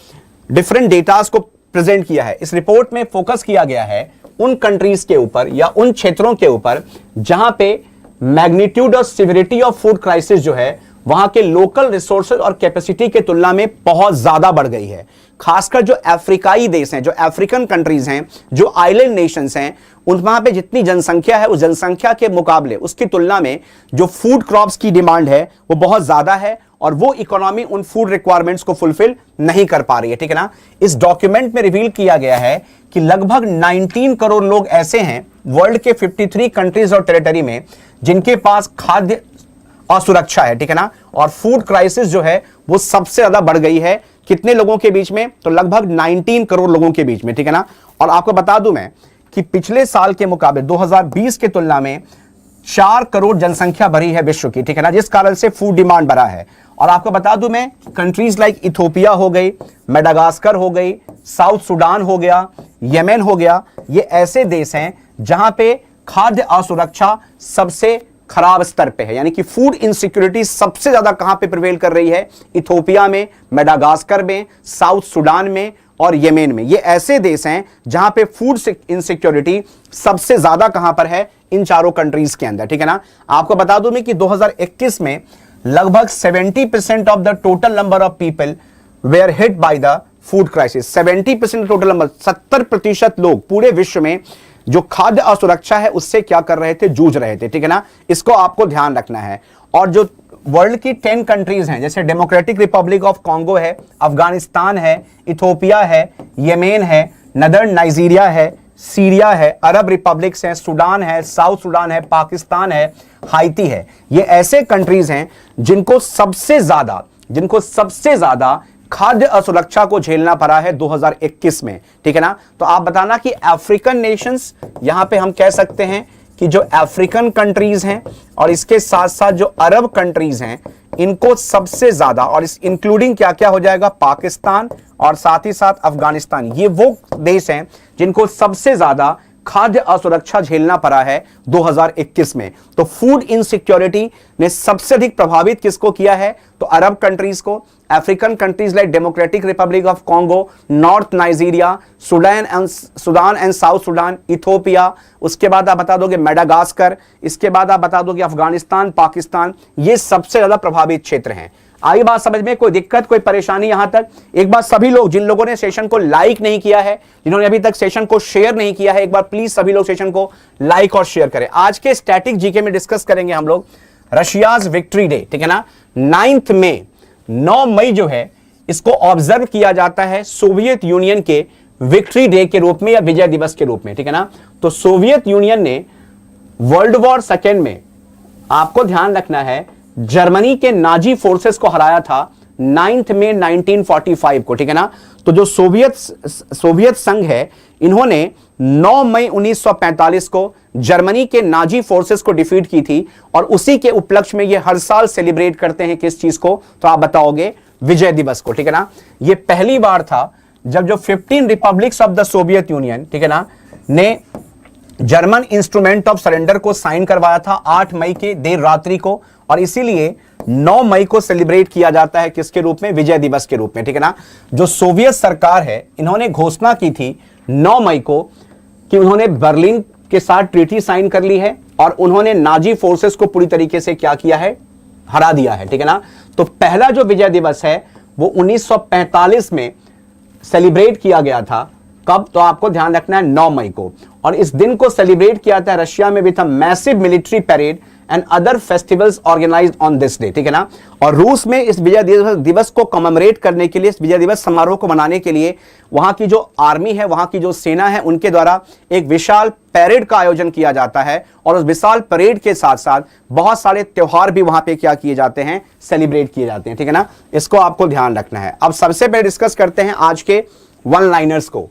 डिफरेंट डेटास को प्रेजेंट किया है। इस रिपोर्ट में फोकस किया गया है उन कंट्रीज के ऊपर या उन क्षेत्रों के ऊपर जहां पे मैग्नीट्यूड और सिविरिटी ऑफ फूड क्राइसिस जो है वहां के लोकल रिसोर्सेज और कैपेसिटी के तुलना में बहुत ज्यादा बढ़ गई है। खासकर जो अफ्रीकाई देश हैं, जो अफ्रीकन कंट्रीज हैं, जो आइलैंड नेशंस हैं, उन वहां पे जितनी जनसंख्या है उस जनसंख्या के मुकाबले, उसकी तुलना में जो फूड क्रॉप्स की डिमांड है वो बहुत ज्यादा है, और वो इकोनॉमी उन फूड रिक्वायरमेंट्स को फुलफिल नहीं कर पा रही है, ठीक है ना। इस डॉक्यूमेंट में रिवील किया गया है कि लगभग 19 करोड़ लोग ऐसे हैं वर्ल्ड के 53 कंट्रीज और टेरिटरी में जिनके पास खाद्य असुरक्षा है, ठीक है ना। और फूड क्राइसिस जो है वो सबसे ज्यादा बढ़ गई है कितने लोगों के बीच में, तो लगभग 19 करोड़ लोगों के बीच में, ठीक है ना। और आपको बता दूं मैं कि पिछले साल के मुकाबले 2020 के तुलना में 4 करोड़ जनसंख्या बढ़ी है विश्व की, ठीक है ना, जिस कारण से फूड डिमांड बढ़ा है। और आपको बता दूं मैं, कंट्रीज लाइक इथियोपिया हो गई, मेडागास्कर हो गई, साउथ सुडान हो गया, यमन हो गया, ये ऐसे देश हैं जहां पे खाद्य असुरक्षा सबसे खराब स्तर पे है, यानी कि फूड इनसिक्योरिटी सबसे ज्यादा कहां पे प्रिवेल कर रही है, इथियोपिया में, मेडागास्कर में, साउथ सुडान में और यमन में। ये ऐसे देश हैं जहां पे फूड इनसिक्योरिटी सबसे ज्यादा कहां पर है, इन चारों कंट्रीज के अंदर, ठीक है ना। आपको बता दूं मैं कि 2021 में लगभग 70% of the total number of people were hit by the food crisis. 70% total number, 70% लोग पूरे विश्व में जो खाद्य असुरक्षा है उससे क्या कर रहे थे, जूझ रहे थे, ठीक है ना। इसको आपको ध्यान रखना है। और जो वर्ल्ड की 10 कंट्रीज हैं, जैसे डेमोक्रेटिक रिपब्लिक ऑफ कॉन्गो है, अफगानिस्तान है, इथियोपिया है, यमन है, नदर्न नाइजीरिया है, सीरिया है, अरब रिपब्लिक्स हैं, सूडान है, साउथ सूडान है, पाकिस्तान है, हाइती है, ये ऐसे कंट्रीज हैं जिनको सबसे ज्यादा खाद्य असुरक्षा को झेलना पड़ा है 2021 में, ठीक है ना। तो आप बताना कि अफ्रीकन नेशंस, यहां पे हम कह सकते हैं कि जो अफ्रीकन कंट्रीज हैं और इसके साथ साथ जो अरब कंट्रीज हैं, इनको सबसे ज्यादा, और इस इंक्लूडिंग क्या क्या हो जाएगा, पाकिस्तान और साथ ही साथ अफगानिस्तान, ये वो देश हैं जिनको सबसे ज्यादा खाद्य असुरक्षा झेलना पड़ा है 2021 में। तो फूड इनसिक्योरिटी ने सबसे अधिक प्रभावित किसको किया है, तो अरब कंट्रीज को, African countries like democratic Republic of Congo, north Nigeria, Sudan and south Sudan, Ethiopia, उसके बाद आप बता दोगे मेडागास्कर, इसके बाद आप बता दोगे अफगानिस्तान, पाकिस्तान, ये सबसे ज्यादा प्रभावित क्षेत्र हैं। आई बात समझ में, कोई दिक्कत, कोई परेशानी यहां तक? एक बार सभी लोग जिन लोगों ने सेशन को लाइक नहीं किया है, जिन्होंने अभी तक सेशन को शेयर नहीं किया है, एक बार प्लीज सभी लोग सेशन को लाइक और शेयर करें। आज के स्टैटिक जीके में डिस्कस करेंगे हम लोग रशियाज विक्ट्री डे, ठीक है ना। 9 मई जो है इसको ऑब्जर्व किया जाता है सोवियत यूनियन के विक्ट्री डे के रूप में या विजय दिवस के रूप में, ठीक है ना। तो सोवियत यूनियन ने वर्ल्ड वॉर सेकेंड में, आपको ध्यान रखना है, जर्मनी के नाजी फोर्सेस को हराया था 9 मई 1945 को, ठीक है ना। तो जो सोवियत संघ है, इन्होंने 9 मई 1945 को जर्मनी के नाजी फोर्सेस को डिफीट की थी, और उसी के उपलक्ष्य में ये हर साल सेलिब्रेट करते हैं किस चीज को, तो आप बताओगे विजय दिवस को, ठीक है ना। ये पहली बार था जब जो 15 republics of the Soviet union, ठीक है ना, ने जर्मन इंस्ट्रूमेंट ऑफ सरेंडर को साइन करवाया था 8 मई के देर रात्रि को, और इसीलिए 9 मई को सेलिब्रेट किया जाता है किसके रूप में, विजय दिवस के रूप में, ठीक है ना। जो सोवियत सरकार है, इन्होंने घोषणा की थी 9 मई को कि उन्होंने बर्लिन के साथ ट्रीटी साइन कर ली है, और उन्होंने नाजी फोर्सेस को पूरी तरीके से क्या किया है, हरा दिया है, ठीक है ना। तो पहला जो विजय दिवस है वो 1945 में सेलिब्रेट किया गया था। कब, तो आपको ध्यान रखना है 9 मई को, और इस दिन को सेलिब्रेट किया था रशिया में with a massive military parade and other festivals organised on this day, ठीक है ना। और रूस में इस विजय दिवस को कमेमोरेट करने के लिए, इस विजय दिवस समारोह को मनाने के लिए, वहां की जो आर्मी है, वहां की जो सेना है, उनके द्वारा एक विशाल परेड का आयोजन किया जाता है, और उस विशाल परेड के साथ साथ बहुत सारे त्योहार भी वहां पे क्या किए जाते हैं, सेलिब्रेट किए जाते हैं, ठीक है ना। इसको आपको ध्यान रखना है। अब सबसे पहले डिस्कस करते हैं आज के वन लाइनर्स को।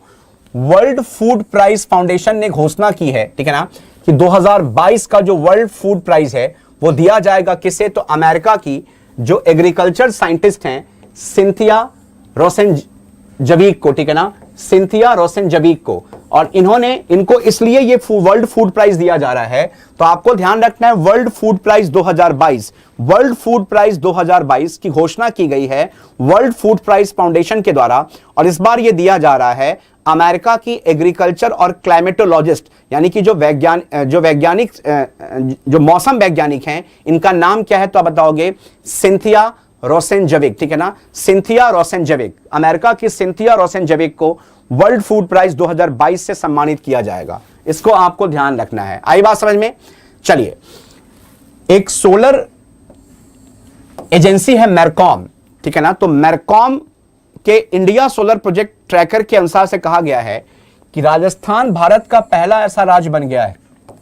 वर्ल्ड फूड प्राइज फाउंडेशन ने घोषणा की है, ठीक है ना, कि 2022 का जो वर्ल्ड फूड प्राइज है वो दिया जाएगा किसे, तो अमेरिका की जो एग्रीकल्चर साइंटिस्ट हैं सिंथिया रोसेनजविक को, ठीक है ना, सिंथिया रोसेनजविक को। और इनको इसलिए ये वर्ल्ड फूड प्राइज दिया जा रहा है, तो आपको ध्यान रखना है world food prize 2022, world food prize 2022 की घोषणा की गई है वर्ल्ड फूड प्राइज फाउंडेशन के द्वारा, और इस बार ये दिया जा रहा है अमेरिका की एग्रीकल्चर और क्लाइमेटोलॉजिस्ट, यानी कि जो वैज्ञानिक जो मौसम वैज्ञानिक हैं, इनका नाम क्या है, तो आप बताओगे सिंथिया रोसेनजविक, ठीक है ना। सिंथिया रोसेनजविक, अमेरिका की सिंथिया रोसेनजविक को वर्ल्ड फूड प्राइज 2022 से सम्मानित किया जाएगा। इसको आपको ध्यान रखना है। आई बात समझ में? चलिए, एक सोलर एजेंसी है मैरकॉम, ठीक है ना। तो मैरकॉम के इंडिया सोलर प्रोजेक्ट ट्रैकर के अनुसार से कहा गया है कि राजस्थान भारत का पहला ऐसा राज्य बन गया है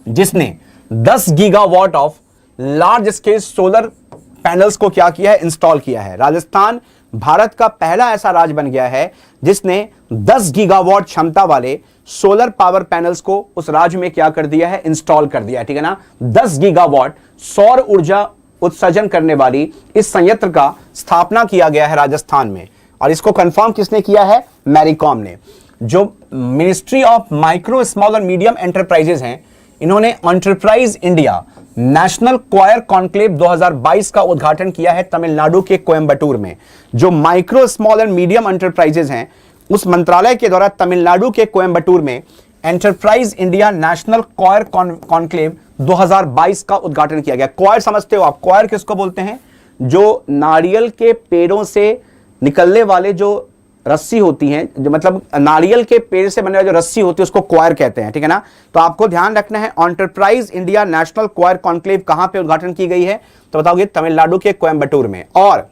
जिसने 10 gigawatt of large scale solar panels को क्या किया है, इंस्टॉल किया है। राजस्थान भारत का पहला ऐसा राज्य बन गया है जिसने 10 गीगावाट क्षमता वाले सोलर पावर पैनल्स को उस राज्य में क्या कर दिया है, इंस्टॉल कर दिया है, ठीक है ना। 10 गीगावाट सौर ऊर्जा उत्सर्जन करने वाली इस संयंत्र का स्थापना किया गया है राजस्थान में, और इसको कंफर्म किसने किया है, मैरीकॉम ने। जो मिनिस्ट्री ऑफ माइक्रो स्मॉल और मीडियम एंटरप्राइजेस हैं, इन्होंने enterprise India national coir conclave 2022 का उद्घाटन किया है तमिलनाडु के कोयंबटूर में। जो micro small and medium enterprises हैं, उस मंत्रालय के द्वारा तमिलनाडु के कोयंबटूर में enterprise India national coir conclave 2022 का उद्घाटन किया गया। क्वायर समझते हो आप, क्वायर किसको बोलते हैं, जो नारियल के पेड़ों से निकलने वाले जो रस्सी होती हैं, जो मतलब नारियल के पेड़ से बने वाली जो रस्सी होती है उसको क्वायर कहते हैं, ठीक है ना। तो आपको ध्यान रखना है enterprise India national coir conclave कहां पे उद्घाटन की गई है, तो बताओगे तमिलनाडु के कोयंबटूर में। और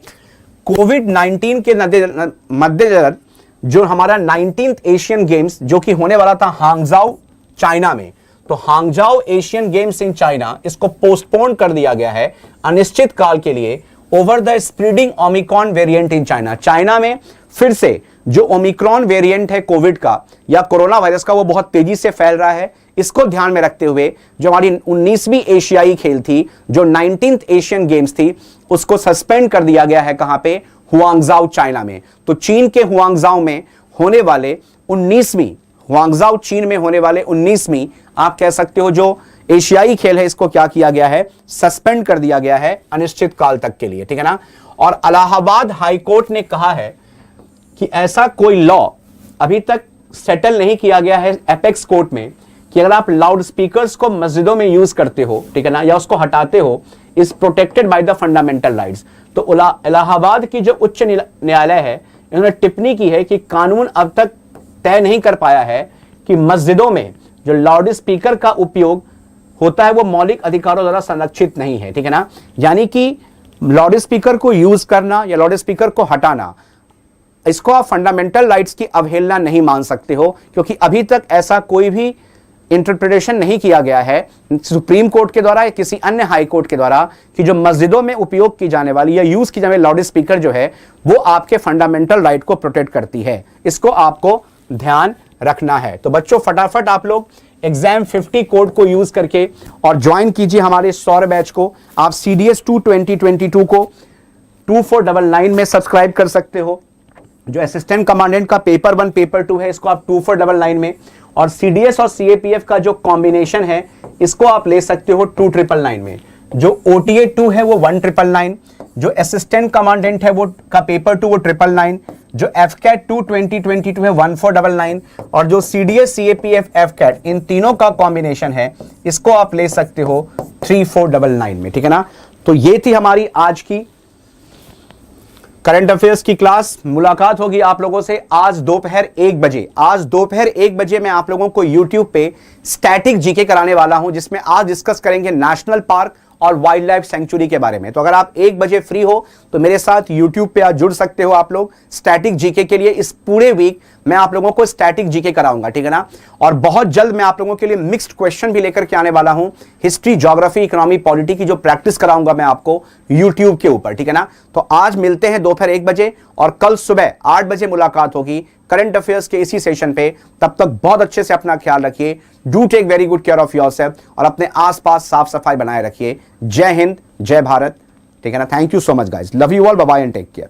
कोविड-19 के मद्देनजर जो हमारा 19th एशियन गेम्स जो कि होने वाला था हांगझाओ चाइना में, तो Hangzhou Asian games in China इसको पोस्टपोन कर दिया गया है अनिश्चित काल के लिए over the spreading Omicron variant in China. China में फिर से जो ओमिक्रॉन वेरिएंट है कोविड का या कोरोना वायरस का, वो बहुत तेजी से फैल रहा है। इसको ध्यान में रखते हुए जो हमारी 19वीं एशियाई खेल थी, जो 19th एशियन गेम्स थी, उसको सस्पेंड कर दिया गया है। कहां पे? हुआंगजाओ चाइना में। तो चीन के हुआंगजाओ में होने वाले 19वीं, हुआंगजाओ चीन में होने वाले 19वीं आप कह सकते हो जो एशियाई खेल है, इसको क्या किया गया है? सस्पेंड कर दिया गया है अनिश्चित काल तक के लिए, ठीक है ना। और इलाहाबाद हाईकोर्ट ने कहा है कि ऐसा कोई लॉ अभी तक सेटल नहीं किया गया है एपेक्स कोर्ट में कि अगर आप लाउड स्पीकर्स को मस्जिदों में यूज करते हो, ठीक है ना, या उसको हटाते हो, is protected by the fundamental rights. तो इलाहाबाद की जो उच्च न्यायालय है, इन्होंने टिप्पणी की है कि कानून अब तक तय नहीं कर पाया है कि मस्जिदों में जो लाउड स्पीकर का उपयोग होता है वो मौलिक अधिकारों द्वारा संरक्षित नहीं है, ठीक है ना। यानी कि लाउड स्पीकर को यूज करना या लाउड स्पीकर को हटाना, इसको आप फंडामेंटल राइट्स की अवहेलना नहीं मान सकते हो, क्योंकि अभी तक ऐसा कोई भी इंटरप्रिटेशन नहीं किया गया है सुप्रीम कोर्ट के द्वारा या किसी अन्य हाई कोर्ट के द्वारा कि जो मस्जिदों में उपयोग की जाने वाली या यूज की जाने वाली लाउड स्पीकर जो है वो आपके फंडामेंटल राइट को प्रोटेक्ट करती है। इसको आपको ध्यान रखना है। तो बच्चों फटाफट आप लोग एग्जाम 50 कोड को यूज करके और ज्वाइन कीजिए हमारे सौर बैच को। आप CDS 2 2022 को 2499 में सब्सक्राइब कर सकते हो। जो असिस्टेंट कमांडेंट का पेपर 1 पेपर 2 है, इसको आप 2499 में, और CDS और CAPF का जो कॉम्बिनेशन है इसको आप ले सकते हो 2999 में। जो OTA 2 है वो 1999, जो असिस्टेंट कमांडेंट है वो का पेपर 2 वो 999, जो FCAT 2 2022 है 1499, और जो CDS CAPF FCAT इन तीनों का कॉम्बिनेशन है इसको आप ले सकते हो 3499 में, ठीक है ना। तो ये थी हमारी आज की करंट अफेयर्स की क्लास। मुलाकात होगी आप लोगों से आज दोपहर 1 बजे। आज दोपहर 1 बजे मैं आप लोगों को YouTube पे स्टैटिक जीके कराने वाला हूं, जिसमें आज डिस्कस करेंगे नेशनल पार्क और वाइल्ड लाइफ सेंचुरी के बारे में। तो अगर आप 1 बजे फ्री हो तो मेरे साथ YouTube पे आज जुड़ सकते हो आप लोग स्टैटिक जीके के लिए। इस पूरे वीक मैं आप लोगों को स्टैटिक जीके कराऊंगा, ठीक है ना। और बहुत जल्द मैं आप लोगों के लिए मिक्स्ड क्वेश्चन भी लेकर के आने वाला हूं, हिस्ट्री, ज्योग्राफी, इकोनॉमी, पॉलिटी की जो प्रैक्टिस कराऊंगा मैं आपको YouTube के ऊपर, ठीक है ना। तो आज मिलते हैं दोपहर 1 बजे और कल सुबह 8 बजे मुलाकात होगी करंट अफेयर्स के इसी सेशन पे। तब तक बहुत अच्छे से अपना ख्याल रखिए। Do take very good care of yourself और अपने आसपास साफ सफाई बनाए रखिए। जय हिंद, जय भारत, ठीक है ना। Thank you so much guys, love you all, bye bye and take care.